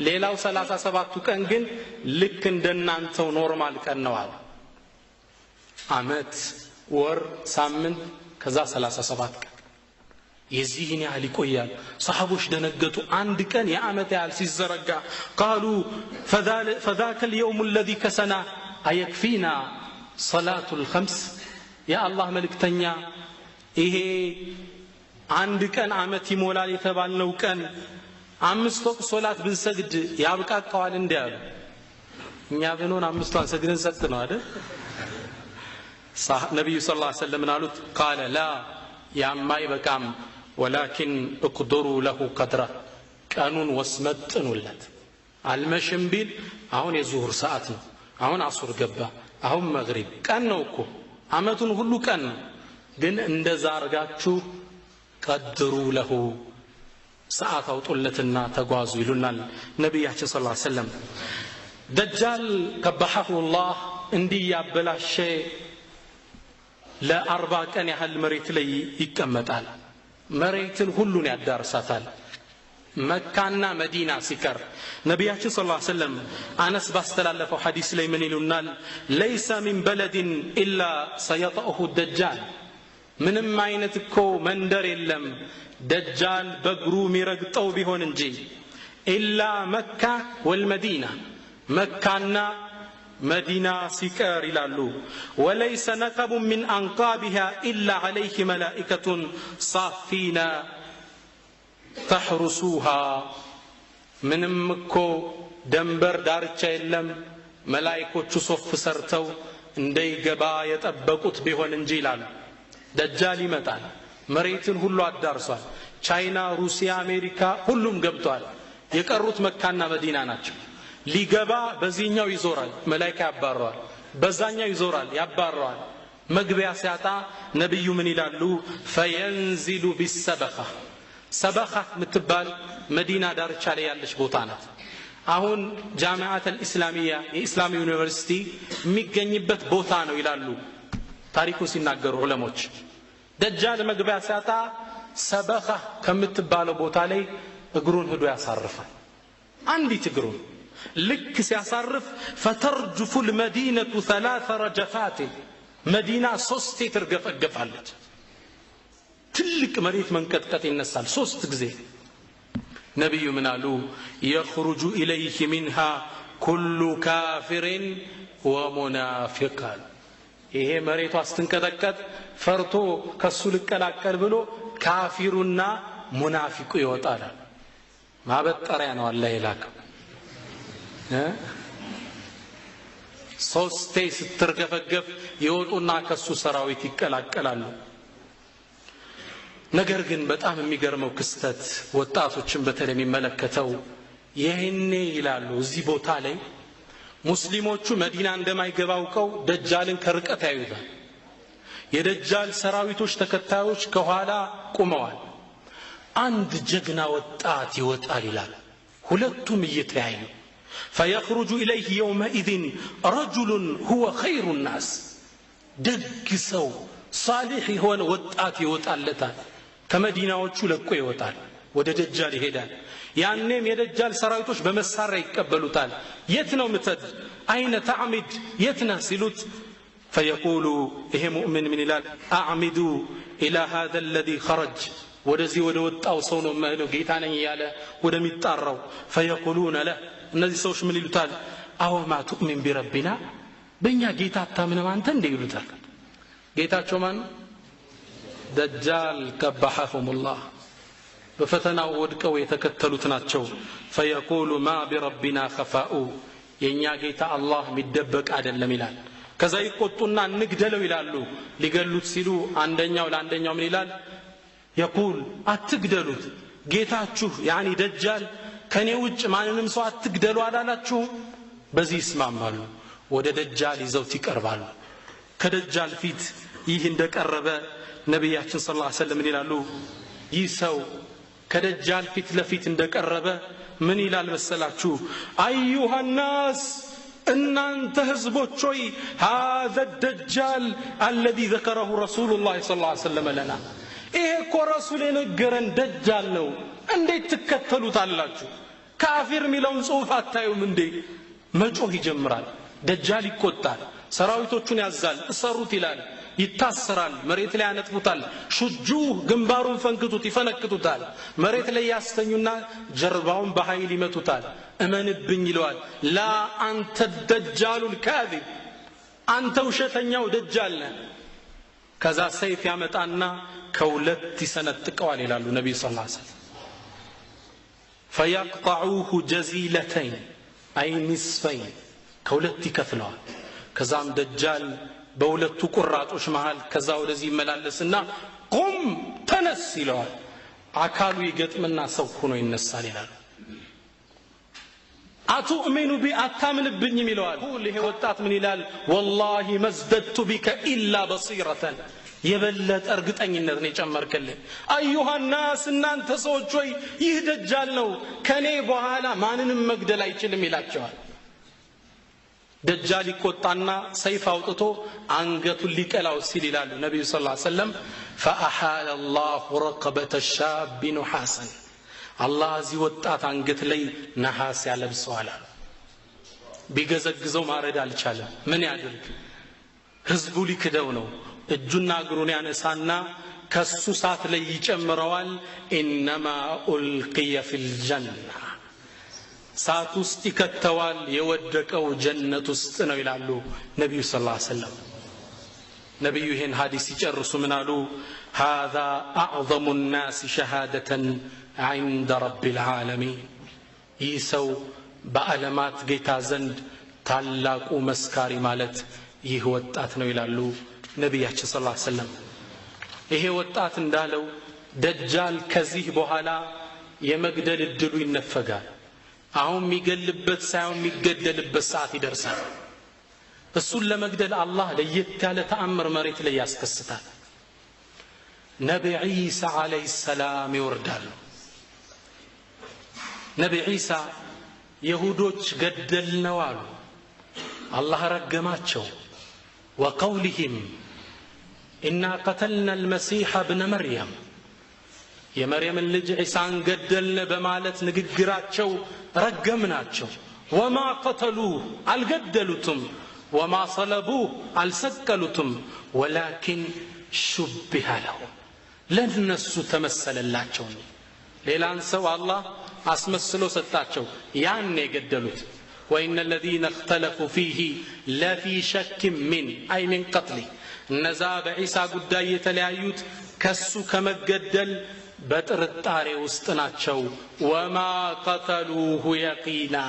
ሌላው 37ቱ ቀን ግን ልክ እንደናንተው ኖርማል ቀን ነው አለ አመት ወር ሳምንት ከዛ 37 ቀን የዚህን ያህል ይቆያል ሰሃቦች ደነገጡ አንድ ቀን የአመት ያህል ሲዘረጋ قالوا فذاك اليوم الذي كسنا ايكفينا صلاه الخمس يا الله መልእክተኛ ይሄ አንድ ቀን አመት ይሞላል የተባልነው ቀን አምስት ወቅት ሶላት ብንሰግድ ያብቃቃዋል እንዲያሉ እኛ ብንሆን አምስቷን ሰግደን ሰጥ ነው አይደል ነብዩ ሰለላሁ ዐለይሂ ወሰለም አሉት قال لا ያማይ በቃም ولكن اقدروا له قدره ቀኑን ወስመጥኑለት አልመሽም ቢል አሁን የዙሁር ሰዓት ነው አሁን አሱር ገባ አሁን መግሪብ ቀን ነው እኮ አመቱን ሁሉ ቀን ነው ግን እንደዛ አርጋችሁ قدروا له ሰዓት አውጡለትና ተጓዙ ይሉናል ነብያችን ሰለላሁ ዐለይሂ ወሰለም ደጃል ከበሐሁ الله እንዲያበላሸ ለ40 ቀን ያህል መሬት ላይ ይቀመጣል መሬትን ሁሉን ያዳርሳታል መካና መዲና ሲቀር ነብያችን ሰለላሁ ዐለይሂ ወሰለም አነስ ባስተላለፈው ሐዲስ ላይ ምን ይሉናል ليس من بلد الا سيطأه الدجال ምንም አይነት እኮ መንደር የለም ደጃል በግሩ ሚረግጠው ቢሆን እንጂ إلا مكة والمدينة መካና መዲና ሲቀር ይላሉ وليس نقب من أنقابها إلا عليه ملائكة صافين تحرسوها ምንም እኮ ደንበር ዳርቻ የለም መላእክቶቹ ሶፍ ሰርተው እንደይገባ የጠበቁት ቢሆን እንጂ ይላሉ ደጃል ይመጣል መሬትን ሁሉ አዳርሷል ቻይና ሩሲያ አሜሪካ ሁሉም ገብቷል የቀሩት መካና መዲና ናቸው ሊገባ በዚህኛው ይዞራል መላእክት ያባረዋል በዛኛው ይዞራል ያባረዋል መግቢያ ሲያጣ ነብዩ ምን ይላሉ ፈየንዚሉ ቢሰበኻ ሰበኻ ምትባል መዲና ዳርቻ ላይ ያለች ቦታ ናት አሁን ጃማዓት አልእስላሚያ የኢስላም ዩኒቨርሲቲ የሚገኝበት ቦታ ነው ይላሉ ታሪኩ ሲናገሩ ዑለሞች ደጃል መግቢያ ሲያጣ ሰበኻ ከምትባለው ቦታ ላይ እግሩን ሄዶ ያሳርፋል አንዲት እግሩን ልክ ሲያሳርፍ فترجف المدينة 3 رجفات መዲና 3 ትርገፈገፋለች ትልቅ መሬት መንቀጥቀጥ ይነሳል 3 ጊዜ ነብዩ ምን አሉ يخرج إليه منها كل كافر ومنافق ይሄ መሬቷ አስተንቀጠቀጥ ፈርቶ ከሱ ልቀላቀል ብሎ ካፊሩና ሙናፊቁ ይወጣል ማበጠሪያ ነው አላህ ይላከው 3 ስትርገፈገፍ ይወጡና ከሱ ሰራዊት ይቀላቀላሉ ነገር ግን በጣም የሚገርመው ክስተት ወጣቶችን በተለይ የሚመለከተው ይሄኔ ይላሉ እዚህ ቦታ ላይ ሙስሊሞቹ መዲና እንደማይገባውቀው ደጃልን ከርቀት ያዩታል የደጃል ሰራዊቶች ተከታዮች ከኋላ ቆመዋል አንድ ጀግና ወጣት ይወጣል ይላል ሁለቱም እየተያዩ فيخرج إليه يومئذ رجل هو خير الناس دقسو صالح هو وطات يوطالتال ከመዲናዎቹ ለቆ ይወጣል ወደ ደጃል ይሄዳል ያንንም የደጃል ሰራዊቶች በመሳሪያ ይቀበሉታል የት ነው ምትድ አይነ ተዕሚድ የትና ሲሉት فيقول ይሄ ሙእሚን ምን ይላል አዕሚዱ الى هذا الذي خرج ወደዚህ ወደ ወጣው ሰው ነው ማለት ጌታ ነኝ ያለ ወደሚጣራው فيقولون له እነዚህ ሰዎች ምን ይሉታል አው ማ تؤمن بربنا በእኛ ጌታ አታምነም አንተ እንደ ይሉታል ጌታቸው ማን دجال كبحهم الله بفتنا ودقው የተከተሉት ናቸው فيقول ما بربنا خفاء የኛ ጌታ አላህ የሚደበቅ አይደለም ይላል ከዛ ይቆጡና እንግደለው ይላሉ ሊገሉት ሲሉ አንደኛው ለአንደኛው ምን ይላል يقول አትግደሉት ጌታችሁ ያኒ ደጃል ከኔ ውጭ ማንንም ሰው አትግደሉ አላላችሁ በዚህ ይስማማሉ ወደ ደጃል ይዘው ይቀርባሉ ከደጃል ፊት ይህ እንደቀረበ ነብያችን ሰለላሁ ዐለይሂ ወሰለም ይላሉ ይህ ሰው ከደጃል ፊት ለፊት እንደቀረበ ምን ይላል መሰላችሁ አዩሃ الناس እናንተ ህዝቦች ሆይ هذا الدجال الذي ذكره رسول الله صلى الله عليه وسلم لنا ይሄ እኮ ረሱል የነገረን ደጃል ነው እንዴት ትከተሉታላችሁ ካፊር ሚለውን ጽሁፍ አታዩም እንዴ መጮህ ይጀምራል ደጃል ይቆጣል ሰራዊቶቹን ያዛል እሰሩት ይላል ይታሰራል መሬት ላይ ያነጥፉታል ሹጁህ ግንባሩን ፈንክቱት ይፈነክቱታል መሬት ላይ ያስተኙና ጀርባውን በኃይል ይመቱታል እመንብኝ ይለዋል ላ አንተ ደጃሉል ካዚብ አንተ ውሸተኛው ደጃል ነህ ከዛ ሰይፍ ያመጣና ከሁለት ይሰነጥቀዋል ይላሉ ነብዩ ሰለላሁ ዐለይሂ ወሰለም فيقطعوه جزيلتين اي نصفين ከሁለት ይከፍለዋል ከዛም ደጃል በሁለቱ ቁራጦች መሃል ከዛ ወደዚህ ይመላለስና ቁም ተነስ ይለዋል አካሉ ይገጥምና ሰው ሆኖ ይነሳል ይላል አቱእሚኑ ቢአታምንብኝም ይለዋል ይሄ ወጣት ምን ይላል والله ما ازددت بك الا بصيره የበለጠ እርግጠኝነት ነው የጨመርክልኝ አዩሃ الناس እናንተ ሰዎች ሆይ ይህ ደጃል ነው ከኔ በኋላ ማንንም መግደል አይችልም ይላቸዋል ደጃል ይቆጣና ሰይፍ አውጥቶ አንገቱን ሊቀላው ሲል ይላሉ ነብዩ ሰለላሁ ዐለይሂ ወሰለም فاحال الله رقبه الشاب نحاسا الله ዚ ወጣት አንገት ላይ ነሐስ ያለብሰዋል ቢገዘግዘው ማረድ አልቻለም ምን ያድርግ ህዝቡ ሊክደው ነው እጁና እግሩን ያነሳና ከሱ ሳት ላይ ይጨምረዋል انما القي في الجنه ሳት ውስጥ ይከተዋል የወደቀው ጀነት ውስጥ ነው ይላሉ ነብዩ ሰለላሁ ዐለይሂ ወሰለም ነብዩ ይሄን ሐዲስ ይጨርሱ ምን አሉ هذا اعظم الناس شهاده عند رب العالمين ይሰው በዓለማት ጌታ ዘንድ ታላቁ መስካሪ ማለት ይህ ወጣት ነው ይላሉ ነብያችን ሰለላሁ ዐለይሂ ወሰለም ይሄ ወጣት እንዳለው ደጃል ከዚህ በኋላ የመግደል እድሉ ይነፈጋል አሁን የሚገልበት ሳይሆን የሚገደልበት ሰዓት ይደርሳል እሱን ለመግደል አላህ ለየት ያለ ተአምር መሬት ላይ ያስከስታል ነቢ ዒሳ አለይሂ ሰላም ይወርዳሉ ነቢ ዒሳ ይሁዶች ገደልነው አሉ አላህ ረገማቸው وقولهم إنا قتلنا المسيح ابن مريم የመርየም ልጅ ዒሳን ገደልን በማለት ንግግራቸው ረገምናቸው وما قتلوه አልገደሉትም وما صلبوه አልሰቀሉትም ولكن شبه لهم ለነሱ ተመሰለላቸው ሌላን ሰው አላህ አስመስሎ ሰጣቸው ያን የገደሉት وإن الذين اختلفوا فيه لا في شك من أي من قتله النزاب عيسى قداء يتلايوت كسو كمجدل بترطاري وسطناچو وما قتلوه يقينا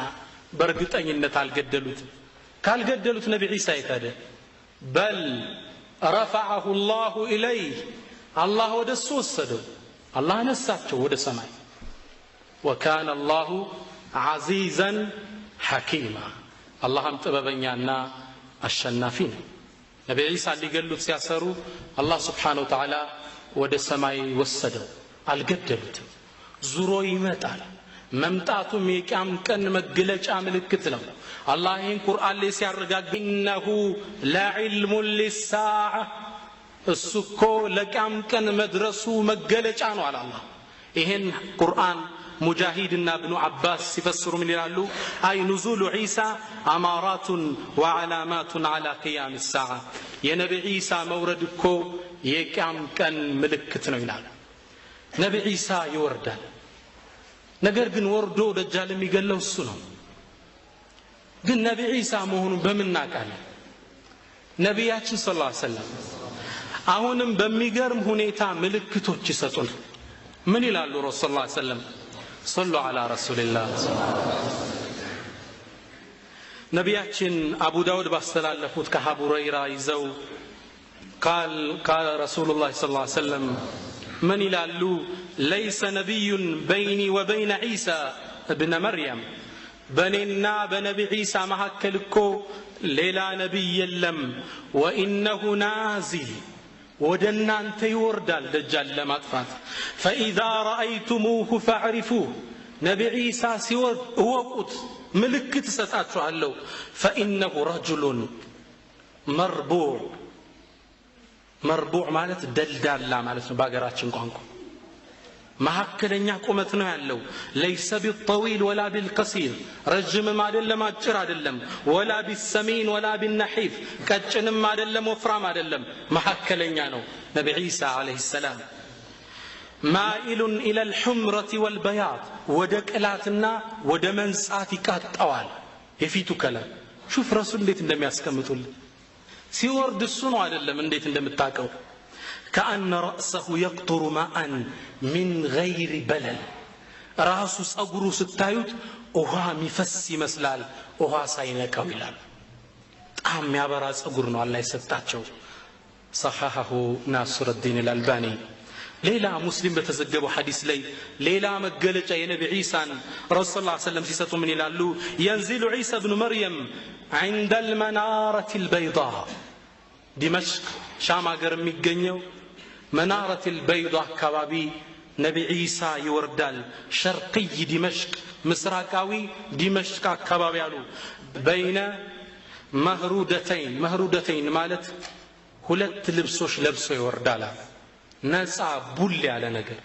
برغطኝነት አልገደሉት ካልገደሉት ነብይ ዒሳ ይታደ بل رفعه الله إليه الله ወደሱ ወሰደው الله ነሳቸው ወደ ሰማይ وكان الله عزيزا حكيما اللهم ጥበበኛና አሸናፊ ነው ነብይ ዒሳ ሊገሉት ሲያሰሩ አላህ Subhanahu Wa Ta'ala ወደ ሰማይ ወሰደው አልገደሉትም ዙሮ ይመጣል መምጣቱም የቂያም ቀን መገለጫ ምልክት ነው አላህ ይህን ቁርአን ላይ ሲያረጋግጥ ኢነሁ ለዕልሙ ሊሳዓ እሱኮ ለቂያም ቀን መድረሱ መገለጫ ነው አለ አላህ ይህን ቁርአን مجاهدنا ابن عباس يفسر من يقولوا أي نزول عيسى أمارات وعلامات على قيام الساعة يا نبي عيسى موردكو يكام كان ملكتنا ينال نبي عيسى يورد نجر جن وردو دجال ميقال له السنة جن نبي عيسى مهون بمنا كان نبياتش صلى الله عليه وسلم أهونم بميقرم هنيتا ملكتو جسطون من يلالو رسول الله صلى الله عليه وسلم صلوا على رسول الله نبياتشن أبو داود باستلالفوت كأبو هريرة يزو قال رسول الله صلى الله عليه وسلم من يلالو ليس نبي بيني وبين عيسى ابن مريم بنينا بنبي عيسى محكلكو ليلا نبي يلم وإنه نازل ودنا انت يوردال دجال لما طفات فإذا رأيتموه فاعرفوه نبي عيسى سيورد وقت ملكت ستاتشو علو فإنه رجل مربوع مالت دلدال لا مالت باقراتشن قانكو መሐከለኛ ቁመት ነው ያለው ليس بالطويل ولا بالقصير ረጅምም አይደለም አጭር አይደለም ولا بالسمين ولا بالنحيف ቀጭንም አይደለም ወፍራም አይደለም መሐከለኛ ነው ነብይ ዒሳ አለይሂ ሰላም مائل الى الحمرة والبياض ወደቅላትና ወደ መንጻት ይቃጣዋል የፊቱ ከለር شوف رسول እንዴት እንደሚያስቀምጡልን ሲወርድ እሱ ነው አይደለም እንዴት እንደምታቀው كأن رأسه يقطر ماء من غير بلل راسه صغرو ستايوت اوها ميفس مسلال اوها ساينكاو يلال طعم يابرا صغر ነው الله يسطاچو صححه ناصر الدين الألباني ليلا مسلم بتزجبوا حديث لي ليلا مجلجة يا نبي عيسى رسول الله صلى الله عليه وسلم سيساتو من يلالو ينزل عيسى بن مريم عند المنارة البيضاء دمشق شام ሀገር የሚገኘው منارة البيضاء كبابي نبي عيسى يوردال شرقي دمشق مسراقاوي دمشق كبابي يالو بين مهرودتين مالت ሁለት ልብሶች ለብሶ ይወርዳል ነፃ ቡል ያለ ነገር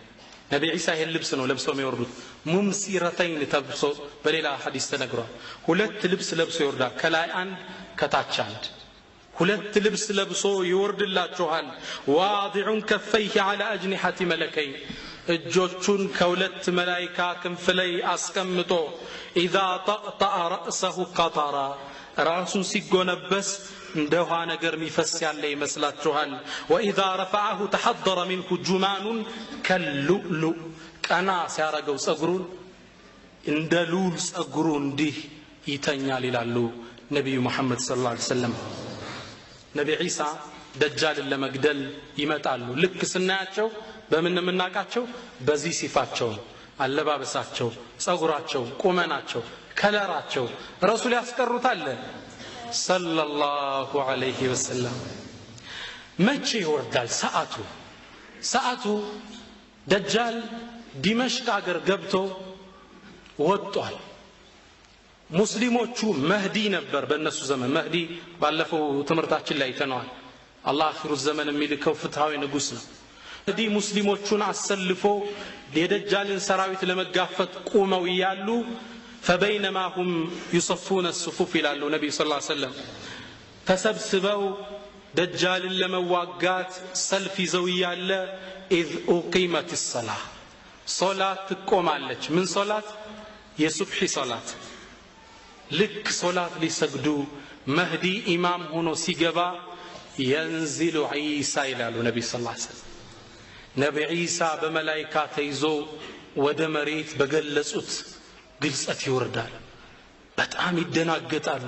ነብይ ዒሳ ይሄን ልብስ ነው ለብሰው የሚወርዱት ሙምሲረተይን ተብሶ በሌላ ሐዲስ ተነግሯል ሁለት ልብስ ለብሶ ይወርዳል ከላይ አንድ ከታች አንድ ሁለት ልብስ ለብሶ ይወርድላችኋል ዋዲዑን ከፈይሂ على اجنحه ملكين እጆቹን ከሁለት መላእክት ክንፍ ላይ አስቀምጦ اذا طأطأ رأسه قطرا ራሱን ሲጎነበስ እንደውሃ ነገር የሚፈስ ያለ ይመስላችኋል واذا رفعه تحضر منه جمان كاللؤلؤ ቀና ሲያረገው ጸጉሩን እንደ ሉል ጸጉሩ እንዲህ ይተኛል ይላሉ ነብዩ መሐመድ ሰለላሁ ዐለይሂ ወሰለም ነብይ ዒሳ ደጃልን ለመግደል ይመጣሉ ልክ ስናያቸው በምን እናቃቸው በዚህ ሲፋቸው አለባበሳቸው ጸጉራቸው ቁመናቸው ከለራቸው ረሱል ያስቀሩታል ሰለላሁ ዐለይሂ ወሰለም መቼ ይወርዳል ሰዓቱ ደጃል ዲመሽቅ አገር ገብቶ ወጥቷል ሙስሊሞቹ መህዲ ነበር በእነሱ ዘመን መህዲ ባለፈው ትምርታችን ላይ ተነዋል አላህ አኺሩ ዘመን የሚልከው ፍትሃዊ ንጉስ ነው መህዲ ሙስሊሞቹን አሰልፎ የደጃልን ሰራዊት ለመጋፈጥ ቆመው ይያሉ فبينما هم يصفون الصفوف الى النبي صلى الله عليه وسلم تسبسبوا دجال لمواقات سلف زوياله اذ اقيمت الصلاه صلاه تقومالች من صلاه የሱብሂ صلاه ልክ ሶላት ሊሰግዱ መህዲ ኢማም ሆኖ ሲገባ ينزل عيسى ይላሉ ነብይ ሰለላሁ ዐለይሂ ወሰለም ነብይ ዒሳ በመላእክት ተይዞ ወደ መሬት በገለጹት ግልጸት ይወርዳል በጣም ይደናገጣሉ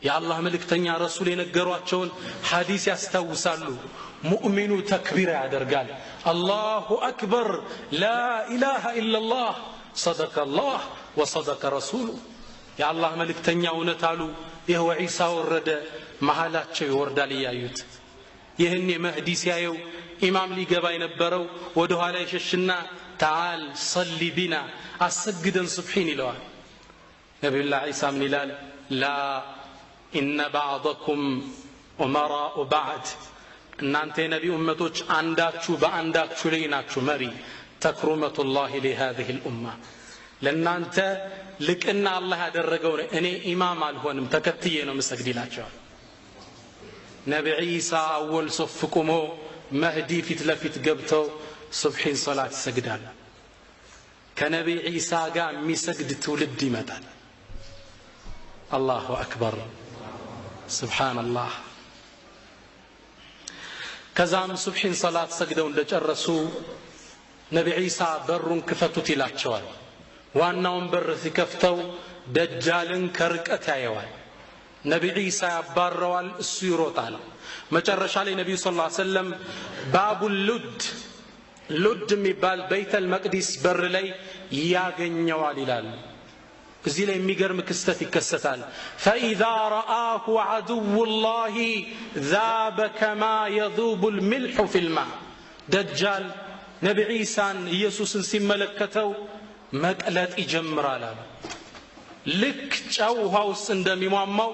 የአላህ መልእክተኛ ረሱል የነገሯቸውን ሐዲስ ያስታውሳሉ ሙእሚኑ ተክቢራ ያደርጋል አላሁ አክበር ላ ኢላሃ ኢላላህ صدق الله وصدق رسوله የአላህ መልእክተኛ እውነት አሉ ይሄው ዒሳ ወረደ መሐላቸው ይወርዳል ያዩት ይሄን መህዲ ሲያየው ኢማም ሊገባ የነበረው ወደ ኋላ ይሸሽና تعال صلي بنا اسجدن سبحين ይለዋል ነብዩላህ ዒሳ ምን ይላል لا ان بعضكم امراء بعد እናንተ የነቢ ኡመቶች አንዳችሁ በአንዳችሁ ላይ ናችሁ መሪ تكرمة الله لهذه الامه ለናንተ ልቅና አላህ ያደረገው እኔ ኢማም አልሆንም ተከትዬ ነው መስገድላቸው ነብይ ዒሳ አወል ሶፍ ቆሞ መህዲ ፊት ለፊት ገብተው ሱብሂን ሶላት ይሰግዳል ከነብይ ዒሳ ጋር የሚሰግድ ትውልድ ይመጣል አላሁ አክበር ሱብሃንአላህ ከዛም ሱብሂን ሶላት ሰግደው እንደጨረሱ ነብይ ዒሳ በሩን ክፈቱት ይላቸዋል ዋናውን በር ሲከፍተው ደጃልን ከርቀት ያየዋል ነብይ ዒሳ ያባረዋል እሱ ይሮጣል መጨረሻ ላይ ነብዩ ሰለላሁ ዐለይሂ ወሰለም ባቡል ሉድ የሚባል ቤተል መቅዲስ በር ላይ ያገኘዋል ይላል እዚህ ላይ የሚገርም ክስተት ይከሰታል فاذا رآه عدو الله ذاب كما يذوب الملح في الماء دجال ነብይ ዒሳን ኢየሱስን ሲመለከተው መቅለጥ ይጀምራል ልክ ጨው ውሃውስ እንደሚሟማው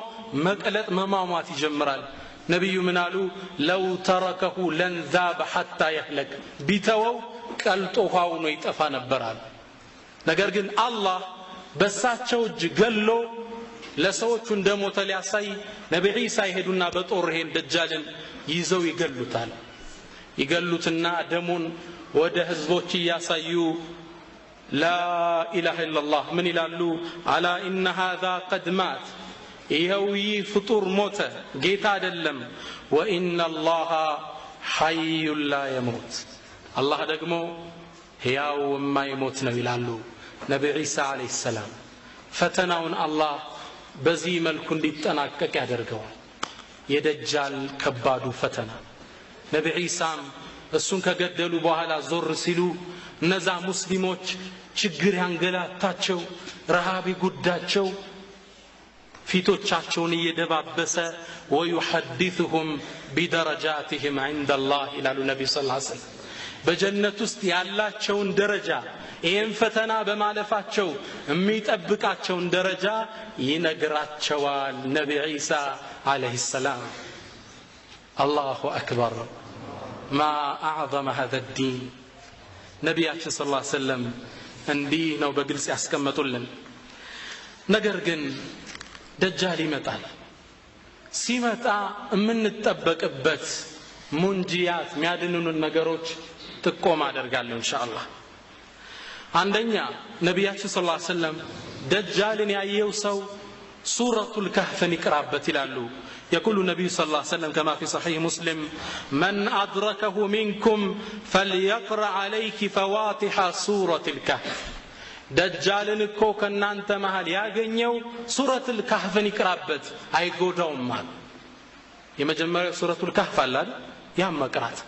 መቅለጥ መሟሟት ይጀምራል ነብዩ ምን አሉ لو تركه لن ذاب حتى يهلك ቢተወው ቀልጦ ውሃው ነው ይጠፋ ነበራል ነገር ግን አላህ በሳቸው እጅ ገሎ ለሰዎቹ እንደሞተ ሊያሳይ ነብይ ዒሳ ይሄዱና በጦር ይሄን ደጃልን ይዘው ይገሉታል ይገሉትና ደሙን ወደ ህዝቦች ያሳዩ لا اله الا الله من يلالو على ان هذا قد مات يهوي فطور موت جيتا አይደለም وان الله حي لا يموت الله ደግሞ ሕያው የማይሞት ነው ይላሉ ነብይ ዒሳ አለይሂ ሰላም ፈተናውን አላህ በዚህ መልኩ እንዲጠናቀቅ ያደርገዋል የደጃል ከባዱ ፈተና ነብይ ዒሳም እሱን ከገደሉ በኋላ ዞር ሲሉ እነዛ ሙስሊሞች ችግር ያንገላታቸው ረሃብ ይጉዳቸው ፊቶቻቸውን እየደባበሰ ويحدثهم بدرجاتهم عند الله الى النبي صلى الله عليه وسلم በጀነት ውስጥ ያላቸውን ደረጃ ይሄን ፈተና በማለፋቸው የሚጠብቃቸውን ደረጃ ይነግራቸዋል ነብይ ዒሳ አለይሂ ሰላም الله اكبر ما اعظم هذا الدين ነብያችን ሰለላሁ ዐለይሂ ወሰለም እንዲህ ነው በግልጽ ያስቀመጡልን ነገር ግን ደጃል ይመጣል ሲመጣ የምንጠበቅበት ሙንጂያት የሚያድኑን ነገሮች ጥቆማ አደርጋለሁ ኢንሻአላህ አንደኛ ነብያችን ሰለላሁ ዐለይሂ ወሰለም ደጃልን ያየው ሰው ሱረቱል ከህፍን ይቅራበት ይላሉ يقول النبي صلى الله عليه وسلم كما في صحيح مسلم من أدركه منكم فليقرأ عليك فواتح سورة الكهف دجالن እኮ ከናንተ መሃል ያገኘው ሱረቱል ከህፍን ይቅራበት አይጎዳውም ማለት የመጀመሪያው ሱረቱል ከህፍ አለ ያ መቅራት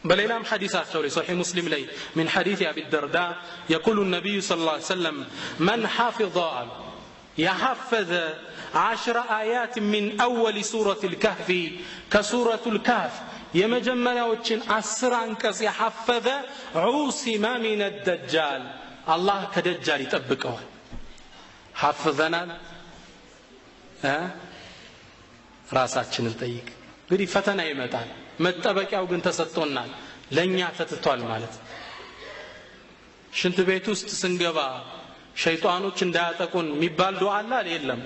بليلام حديثات شوري صحيح مسلم لي من حديث أبي الدرداء يقول النبي صلى الله عليه وسلم من حافظ يحفظ 10 آيات من أول سورة الكهف كسورة الكهف የመጀመሪያዎችን 10 አንቀጽ ያሐፈዘ ዑሲማ ሚን الدجال አላህ ከደጃል ይጠብቀዋል ሐፍዘናል ራሳችንን ጠይቅ እንግዲህ ፈተና ይመጣል መጠበቂያው ግን ተሰጥቶናል ለኛ ተትቷል ማለት ሽንት ቤት ውስጥ ስንገባ ሸይጣኖች እንዳያጠቁን የሚባል ዱዓ አለ አይደለም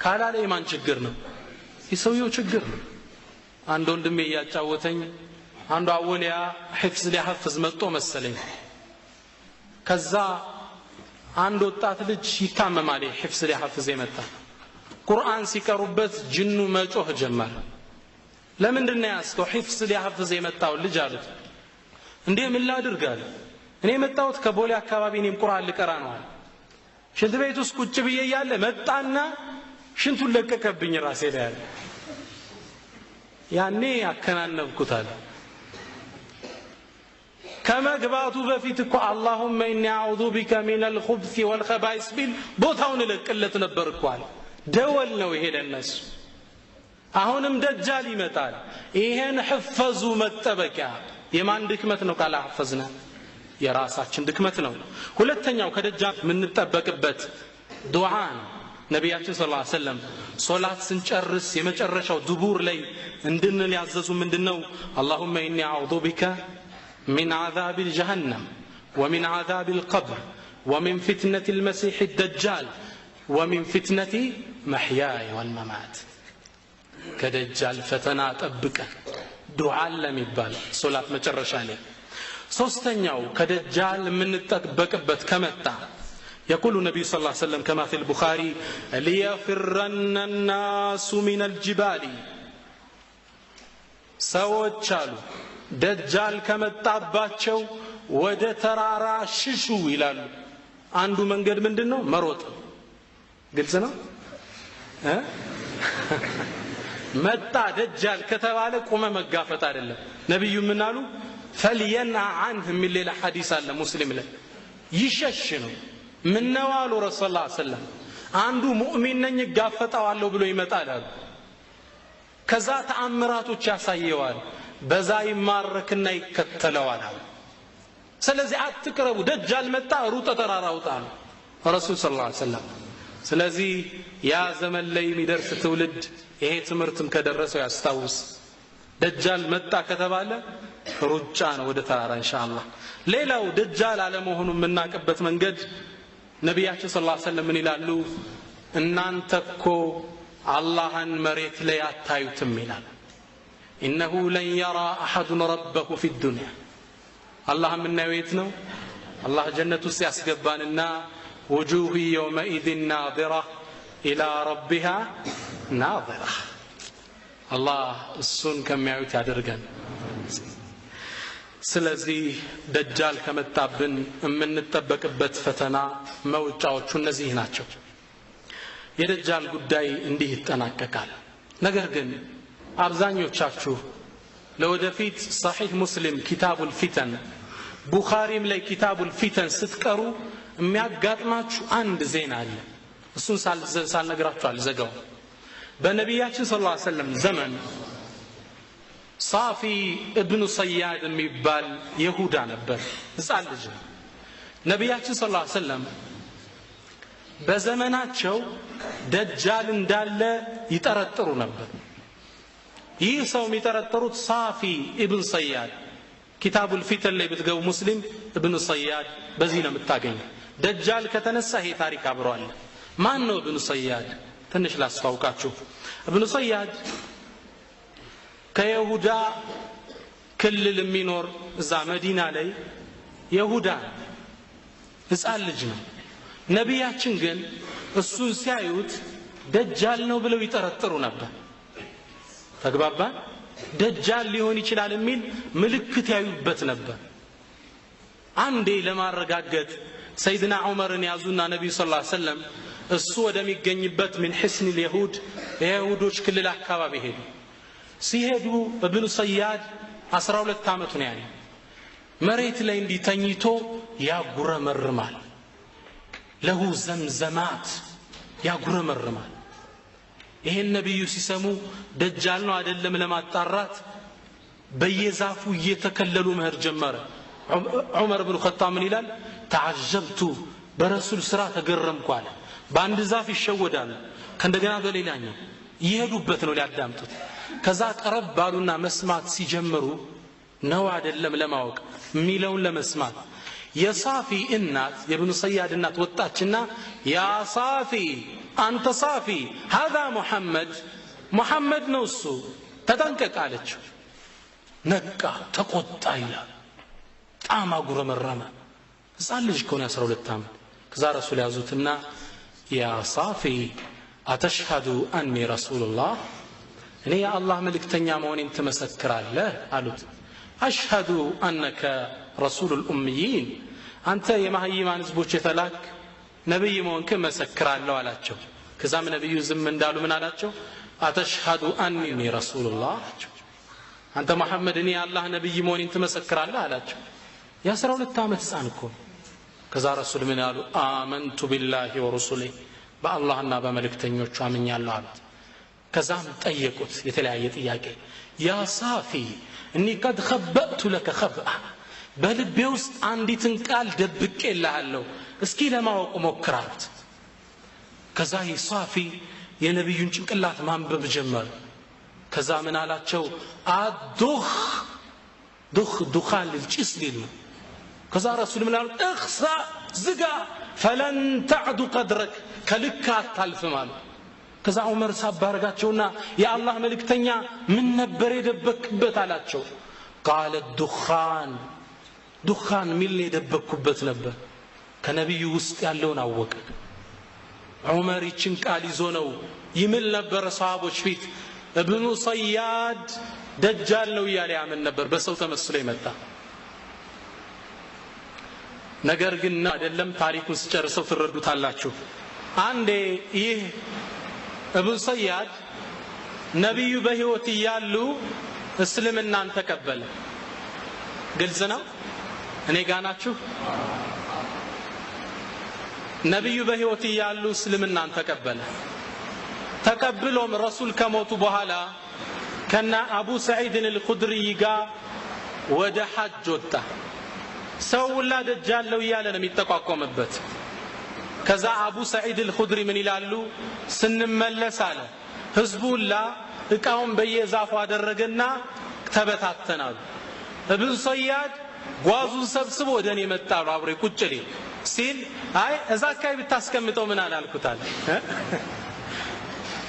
ካላለ የማን ችግር ነው የሰውየው ችግር ነው አንድ ወንድሜ ያጫወተኝ አንዱ አወሊያ ሒፍዝ ሊሐፍዝ መጥቶ መሰለኝ ከዛ አንድ ወጣት ልጅ ይታመማል ሒፍዝ ሊሐፍዝ የመጣ ቁርአን ሲቀሩበት ጅኑ መጮህ ጀመረ ለምንድነው ያስከው ሒፍዝ ሊሐፍዝ የመጣው ልጅ አሉት እንዴ ምን ላድርጋል እኔ መጣሁት ከቦሌ አካባቢ እኔም ቁርአን ልቀራ ነው ሽንት ቤት ውስጥ ቁጭ ብዬ ያለ መጣና ሽንቱን ለቀቀብኝ ራሴ ላይ ያለ ያኔ አከናነብኩታል ከመግባቱ በፊት እኮ اللهم اني اعوذ بك من الخبث والخبائث ቢል ቦታውን ለቅለት ነበር እኮ አለ ደወል ነው ይሄ ለነሱ አሁንም ደጃል ይመጣል ይሄን حفظ መጠበቂያ የማን ድክመት ነው ካላ حفظنا የራሳችን ድክመት ነው ሁለተኛው ከደጃል የምንጠበቅበት ዱዓ ነብያችን ሰለላሁ ዐለይሂ ወሰለም ሶላት ስንጨርስ የመጨረሻው ዱቡር ላይ እንድንል ያዘዙ ምንድነው اللهم اني اعوذ بك من عذاب جهنم ومن عذاب القبر ومن فتنة المسيح الدجال ومن فتنة محياي والممات كدجال فتنا طبق دعاء لم يبال صلاه መጨረሻ ላይ ሶስተኛው ከደጃል የምንጠበቅበት ከመጣ يقول النبي صلى الله عليه وسلم كما في البخاري ليفرن الناس من الجبال ሰዎች አሉ ደጃል ከመጣባቸው ወደ ተራራ ሽሹ ይላሉ አንዱ መንገድ ምንድነው መሮጥ ግልጽ ነው መጣ ደጃል ከተባለ ቆመ መጋፈጥ አይደለም ነብዩ ምን አሉ فلينع عنه من ሌላ ሐዲስ አለ ሙስሊም ላይ ይሸሽ ነው ምን ነው አሉ ረሱላህ ሰለላሁ ዐለይሂ ወሰለም አንዱ ሙእሚን ነኝ ጋፈጣዋለሁ ብሎ ይመጣል አሉ ከዛ ተአምራቶች ያሳየዋል በዛ ይማረክና ይከተለዋል ስለዚህ አትቅረቡ ደጃል መጣ ሩጠ ተራራውጣል ረሱል ሰለላሁ ዐለይሂ ወሰለም ስለዚህ ያ ዘመን ላይ የሚደርስ ትውልድ ይሄ ትምርትም ከደረሰው ያስታውስ ደጃል መጣ ከተባለ ሩጫ ነው ወደ ተራራ ኢንሻአላህ ሌላው ደጃል አለመሆኑ የምናቀበት መንገድ ነብያችን ሰለላሁ ዐለይሂ ወሰለም ምን ይላሉ እናንተኮ አላህን መሬት ላይ አታዩትም ይላል انه لن يرى احد ربه في الدنيا الله من نويت ነው الله جنته ሲያስገባንና وجوه يومئذ ناظره الى ربها ناظره الله እሱን ከሚያዩት ያደርገን ስለዚህ ደጃል ከመጣብን የምንጠበቅበት ፈተና መውጫዎቹ እነዚህ ናቸው የደጃል ጉዳይ እንዲህ ይጠናቀቃል ነገር ግን አብዛኞቻችሁ ለወደፊት صحيح مسلم كتاب الفتن ቡኻሪም ላይ كتاب الفتن ስትቀሩ የሚያጋጥማችሁ አንድ ዜና አለ እሱን ሳልነግራችሁ አልዘጋው በነብያችን ሰለላሁ ዐለይሂ ወሰለም ዘመን صافي ابن صياد የሚባል ይሁዳ ነበር ህፃን ልጅ ነብያችን ሰለላሁ ዐለይሂ ወሰለም በዘመናቸው ደጃል እንዳለ ይጠረጥሩ ነበር ይህ ሰው የሚጠረጥሩት صافي ابن صياد كتاب الفتن ላይ ብትገቡ ሙስሊም ابن صياد በዚህ ነው የምታገኙ ደጃል ከተነሳ ይሄ ታሪክ አብሯል ማን ነው ابن صياد ትንሽ ላስታውቃችሁ ابن صياد ከይሁዳ ክልል የሚኖር እዛ መዲና ላይ ይሁዳ ህፃን ልጅ ነው ነብያችን ግን እሱን ሲያዩት ደጃል ነው ብለው ይጠረጥሩ ነበር ተግባባን ደጃል ሊሆን ይችላል የሚል ምልክት ያዩበት ነበር አንዴ ለማረጋገጥ ሰይድና ዑመርን ያዙና ነብዩ ሰለላሁ ዐለይሂ ወሰለም እሱ ወደሚገኝበት ምን حسن اليهود የይሁዶች ክልል አካባቢ ሄዱ ሲሄዱ ابن صياد 12 አመቱ ነው ያኔ መሬት ላይ እንዲተኝቶ ያጉረመርማል ለሁ ዘምዘማት ያጉረመርማል ይሄን ነብዩ ሲሰሙ ደጃል ነው አይደለም ለማጣራት በየዛፉ እየተከለሉ መህር ጀመረ ዑመር ኢብኑ ኸጣብ ምን ይላል ተዓጀብቱ በረሱል ስራ ተገረምኩ አለ በአንድ ዛፍ ይሸወዳል ከእንደገና በሌላኛው ይሄዱበት ነው ሊያዳምጡት ከዛ ቀረብ ባሉና መስማት ሲጀምሩ ነው አይደለም ለማወቅ ሚለውን ለመስማት የሳፊ እናት የኢብኑ ሰያድ እናት ወጣችና ያ ሳፊ አንተ ሳፊ هذا محمد ነው እሱ ተጠንቀቅ አለችው ነቃ ተቆጣ ይላል ጣማ ጉረመረመ ሕፃን ልጅ ከሆነ 12 አመት ከዛ ረሱል ያዙትና ያ ሳፊ አተሽሃዱ አኒ ረሱሉላህ እኔ የአላህ መልእክተኛ መሆኔን ትመሰክራለህ አሉት አሽሃዱ አነከ ረሱሉል ኡምይን አንተ የማህይማን ህዝቦች የተላክ ነብይ መሆንክን መሰክራለሁ አላቸው ከዛም ነብዩ ዝም እንዳሉ ምን አላቸው አተሽሃዱ አኒ ረሱሉላህ አንተ መሐመድ እኔ የአላህ ነብይ መሆኔን ትመሰክራለህ አላቸው የ12 አመት ሕፃን እኮ ከዛ ረሱል ምን ያሉ አመንቱ ቢላሂ ወረሱሊሂ በአላህና በመልእክተኞቹ አምኛለሁ አሉት ከዛም ጠየቁት የተለያየ ጥያቄ ያ ሳፊ እኒ قد خبأت لك خبأ በልቤ ውስጥ አንዲትን ቃል ደብቄልሃለሁ እስኪ ለማወቅ ሞክራት ከዛ ይሳፊ የነብዩን ጭንቅላት ማንበብ ጀመረ ከዛ ምን አላቸው አዱኽ ዱኻን ልጭስ ሊሉ ከዛ ረሱል ምን አሉ እኽሳ ዝጋ فلن تعد قدرك ከልካት ታልፈማል ከዛ ዑመር ሳባረጋቸውና የአላህ መልእክተኛ ምን ነበር የደበክበት አላቸው قال ዱኻን ሚል የደበኩበት ነበር ከነብዩ ውስጥ ያለውን አወቀ ዑመር ይችን ቃል ይዞ ነው ይምል ነበር ሰሃቦች ፊት ኢብኑ ሰያድ ደጃል ነው ያለ ያምን ነበር በሰው ተመስሎ ይመጣ ነገር ግን አይደለም ታሪኩን ሲጨርሰው ትረዱታላችሁ አንዴ ይህ ኢብኑ ሰያድ ነብዩ በህይወት ይያሉ እስልምናን ተቀበለ ግልጽ ነው እኔ ጋር ናችሁ ነብዩ በህይወት ይያሉ እስልምናን ተቀበለም ረሱል ከሞቱ በኋላ ከና አቡ ሰዒድ አልኹድሪ ጋር ወደ ሐጅ ወጣ ሰውላ ደጃለው ይያለ ነው የሚተቋቋምበት ከዛ አቡ ሰዒድ አልኹድሪ ምን ይላሉ ስንመለስ አለ ህዝቡላ እቃውን በየዛፉ አደረገና ተበታተናሉ ኢብኑ ሰያድ ጓዙን ሰብስቦ ወደኔ መጣሉ አብሬ ቁጭሊ ሲል አይ እዛ አካባቢ ብታስቀምጠው ምን አላልኩታል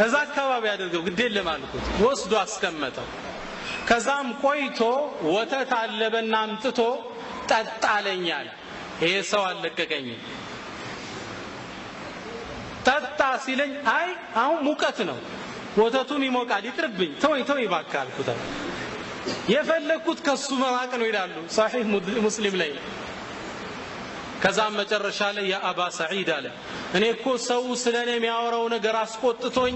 እዛ አካባቢ አድርገው ግዴለም አልኩት ወስዶ አስቀመጠው ከዛም ቆይቶ ወተት አለበና አምጥቶ ጠጣለኛል ይሄ ሰው አለቀቀኝ ጠጣ ሲለኝ አይ አሁን ሙቀት ነው ወተቱም ይሞቃል ይጥርብኝ ተወይ ባካ አልኩት የፈለኩት ከሱ መራቅ ነው ይላሉ صحيح ሙስሊም ላይ ከዛም መጨረሻ ላይ ያ አባ ሰዒድ አለ እኔ እኮ ሰው ስለኔ የሚያወራው ነገር አስቆጥቶኝ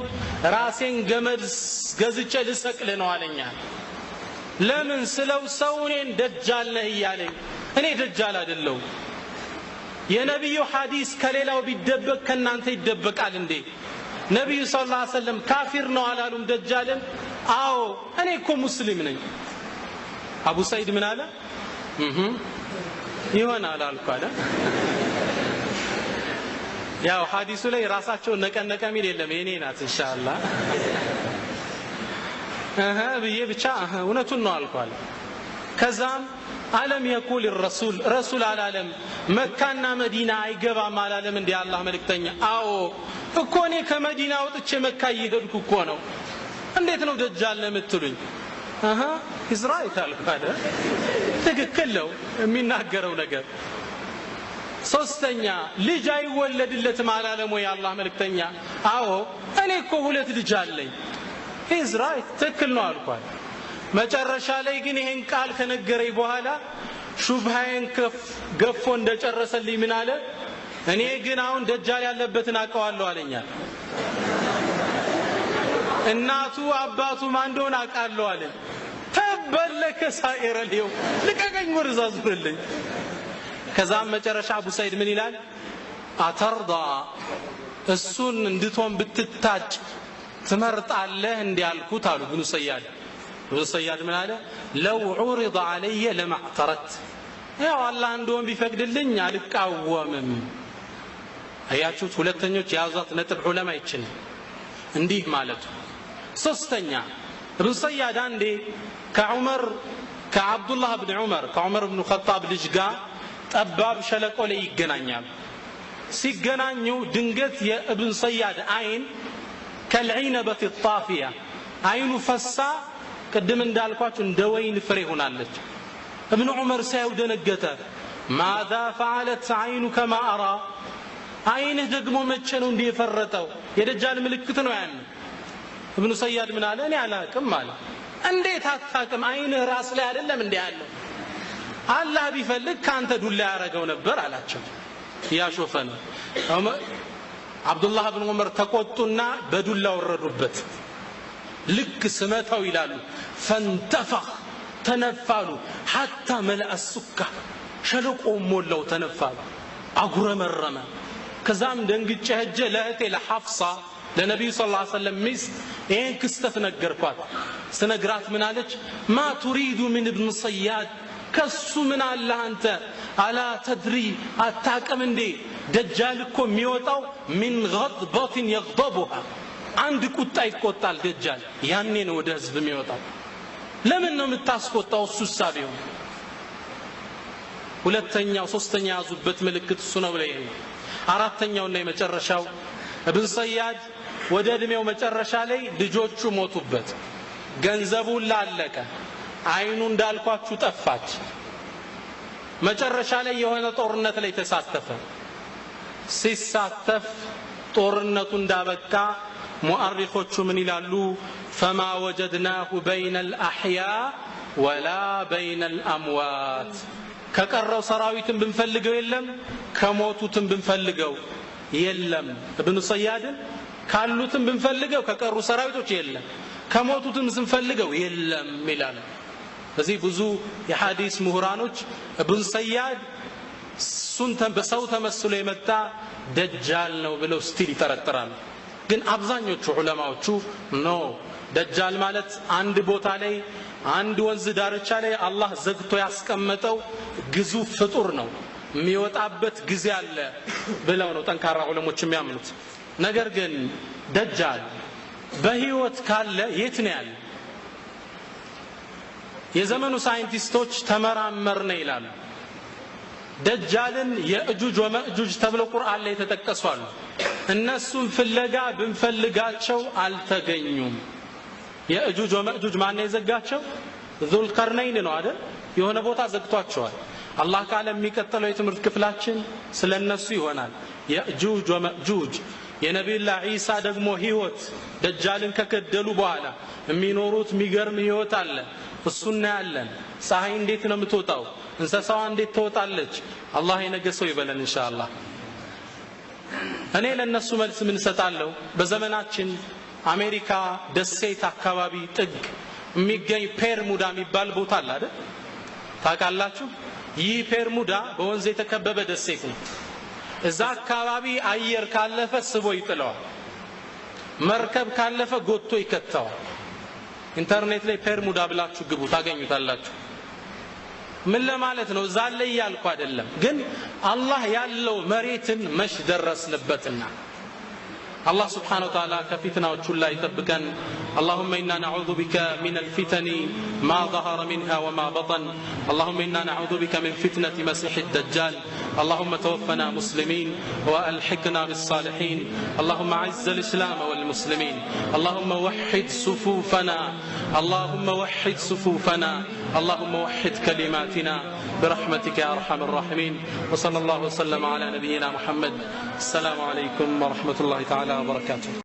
ራሴን ገመድ ገዝቼ ልሰቅል ነው አለኛ ለምን ስለው ሰው እኔን ደጃል ነህ ይያለኝ እኔ ደጃል አይደለም የነብዩ ሐዲስ ከሌላው ቢደበቅ ከናንተ ይደበቃል እንዴ ነብዩ ሰለላሁ ዐለይሂ ወሰለም ካፊር ነው አላሉም ደጃልን አዎ እኔ እኮ ሙስሊም ነኝ አቡ ሰዒድ ምን አለ ይሆናል አልኳለ ያው ሐዲሱ ላይ ራሳቸው ነቀነቀ ሚል የለም የኔ ናት ኢንሻአላህ ብዬ ብቻ እውነቱን ነው አልኳለ ከዛም ዓለም يقول الرسول ዓለም መካና መዲና አይገባም ዓለም እንደ አላህ መልእክተኛ አዎ እኮ እኔ ከመዲና ወጥቼ መካ ይሄድኩ እኮ ነው እንዴት ነው ደጃል ለምትሉኝ ኢዝራኤል አልኳለ ትክክል ነው የሚናገረው ነገር ሶስተኛ ልጅ አይወለድለትም ዓለም ወይ አላህ መልእክተኛ አዎ እኔ እኮ ሁለት ልጅ አለኝ ኢዝራኤል ትክክል ነው አልኳለ መጨረሻ ላይ ግን ይሄን ቃል ከነገረኝ በኋላ ሹብሃን ገፎ እንደጨረሰልኝ ምን አለ እኔ ግን አሁን ደጃል ያለበትን አቀዋለሁ አለኛ እናቱ አባቱ ማን እንደሆነ አቃለሁ አለ ተበለከ سائر اليوم لقاقኝ ወርዛ ዙርልኝ ከዛም መጨረሻ አቡ ሰይድ ምን ይላል አተርዳ እሱን እንድትሆን ብትታጭ ትመርጣለህ እንዲያልኩት አሉ ኢብኑ ሰያድ ምን አለ ለው ዑሪض علي لما اعترت ያው አላህ እንደሆን ቢፈቅድልኝ አልቃወምም አያችሁት ሁለተኞች ያዟት ነጥብ ዑለማ ይችላል እንዲህ ማለት ሶስተኛ ኢብኑ ሰያድ አንዴ ከዑመር ከአብዱላህ ኢብኑ ዑመር ከዑመር ኢብኑ ኸጣብ ልጅ ጋር ጠባብ ሸለቆ ላይ ይገናኛል ሲገናኙ ድንገት የኢብኑ ሰያድ አይን ከልዒነበት الطافيه አይኑ ፈሳ ቅድም እንዳልኳችሁ እንደ ወይን ፍሬ ሆናለች ኢብኑ ዑመር ሳይው ደነገጠ ماذا فعلت عينك ما ارى አይንህ ደግሞ መቼ ነው እንዲህ የፈረጠው የደጃል ምልክት ነው ያን ኢብኑ ሰያድ ምን አለ እኔ አላቅም አለ እንዴት አታቅም አይንህ ራስ ላይ አይደለም እንዴ ያለው አላህ ቢፈልግ ካንተ ዱላ ያረጋው ነበር አላቸው ያሾፈ ነው አብዱላህ ኢብኑ ዑመር ተቆጡና በዱላ ወረዱበት ልክ ስመታው ይላሉ ፈንተፈኽ ተነፋሉ حتى ملأ السكة ሸለቆ ሞላው ተነፋሉ አጉረመረመ ከዛም ደንግጬ ሄጄ ለእህቴ ለሐፍሳ ለነብዩ ሰለላሁ ዐለይሂ ወሰለም ሚስት ይሄን ክስተት ነገርኳት ስነግራት ምን አለች ማ تريد من ابن صياد ከሱ ምን አለ አንተ አላ ተድሪ አታቀም እንዴ ደጃል እኮ የሚወጣው من غضبة يغضبها አንድ ቁጣ ይቆጣል ደጃል ያኔ ነው ወደ ህዝብ የሚወጣው ለምን ነው የምታስቆጣው እሱ ሳቢው ሁለተኛው ሶስተኛ ያዙበት ምልክት እሱ ነው ብለህ አራተኛውና የመጨረሻው ኢብኑ ሰያድ ወደ እድሜው መጨረሻ ላይ ልጆቹ ሞቱበት ገንዘቡ ላለቀ አይኑ እንዳልኳችሁ ጠፋች መጨረሻ ላይ የሆነ ጦርነት ላይ ተሳተፈ ሲሳተፍ ጦርነቱ እንዳበቃ ሙአሪኾቹ ምን ይላሉ فما وجدناه بين الأحياء ولا بين الأموات ከቀረው ሰራዊትን ብንፈልገው የለም ከሞቱትም ብንፈልገው የለም ኢብኑ ሰያድን ካሉትም ብንፈልገው ከቀሩ ሰራዊቶች የለም ከሞቱትም ስንፈልገው የለም ይላል በዚህ ብዙ የሐዲስ ምሁራኖች ኢብኑ ሰያድ ሱንተን በሰው ተመስሎ የመጣ ደጃል ነው ብለው ስቲል ይጠረጥራሉ ግን አብዛኞቹ ዑለማዎቹ ኖ ደጃል ማለት አንድ ቦታ ላይ አንድ ወንዝ ዳርቻ ላይ አላህ ዘግቶ ያስቀመጠው ግዙፍ ፍጡር ነው የሚወጣበት ጊዜ አለ ብለው ነው ጠንካራ ዑለሞች የሚያምኑት ነገር ግን ደጃል በህይወት ካለ የት ነው ያለ የዘመኑ ሳይንቲስቶች ተመራመርነ ይላሉ ደጃልን የእጁጅ ወመእጁጅ ተብሎ ቁርአን ላይ ተጠቀሷል እነሱም ፍለጋ ብንፈልጋቸው አልተገኙም የእጁጅ ወመእጁጅ ማን የዘጋቸው ዙል ቀርነይን ነው አይደል የሆነ ቦታ ዘግቷቸዋል አላህ ካለ የሚቀጥለው የትምህርት ክፍላችን ስለነሱ ይሆናል የእጁጅ ወመእጁጅ የነብዩላህ ኢሳ ደግሞ ህይወት ደጃልን ከከደሉ በኋላ የሚኖሩት የሚገርም ህይወት አለ እሱና ያለን ፀሐይ እንዴት ነው የምትወጣው እንሰሳዋ እንዴት ትወጣለች አላህ የነገሰው ይበለን ኢንሻአላህ እኔ ለነሱ መልስ ምን ሰጣለሁ በዘመናችን አሜሪካ ደሴት አካባቢ ጥግ የሚገኝ ፔርሙዳ የሚባል ቦታ አለ አይደል ታውቃላችሁ ይህ ፔርሙዳ በወንዝ የተከበበ ደሴት ነው እዛ አካባቢ አየር ካለፈ ስቦ ይጥለዋል መርከብ ካለፈ ጎትቶ ይከተዋል ኢንተርኔት ላይ ፔርሙዳ ብላችሁ ግቡ ታገኙታላችሁ ምን ለማለት ነው እዛ ላይ ያልኩ አይደለም ግን አላህ ያለው መሬትን መሽ ደረስንበትና الله سبحانه وتعالى كفتنا وجل يطبقا اللهم إنا نعوذ بك من الفتن ما ظهر منها وما بطن اللهم إنا نعوذ بك من فتنة مسيح الدجال اللهم توفنا مسلمين وألحقنا بالصالحين اللهم أعز الإسلام والمسلمين اللهم وحد صفوفنا اللهم وحد صفوفنا اللهم وحد كلماتنا برحمتك يا أرحم الراحمين وصلى الله وسلم على نبينا محمد السلام عليكم ورحمة الله تعالى وبركاته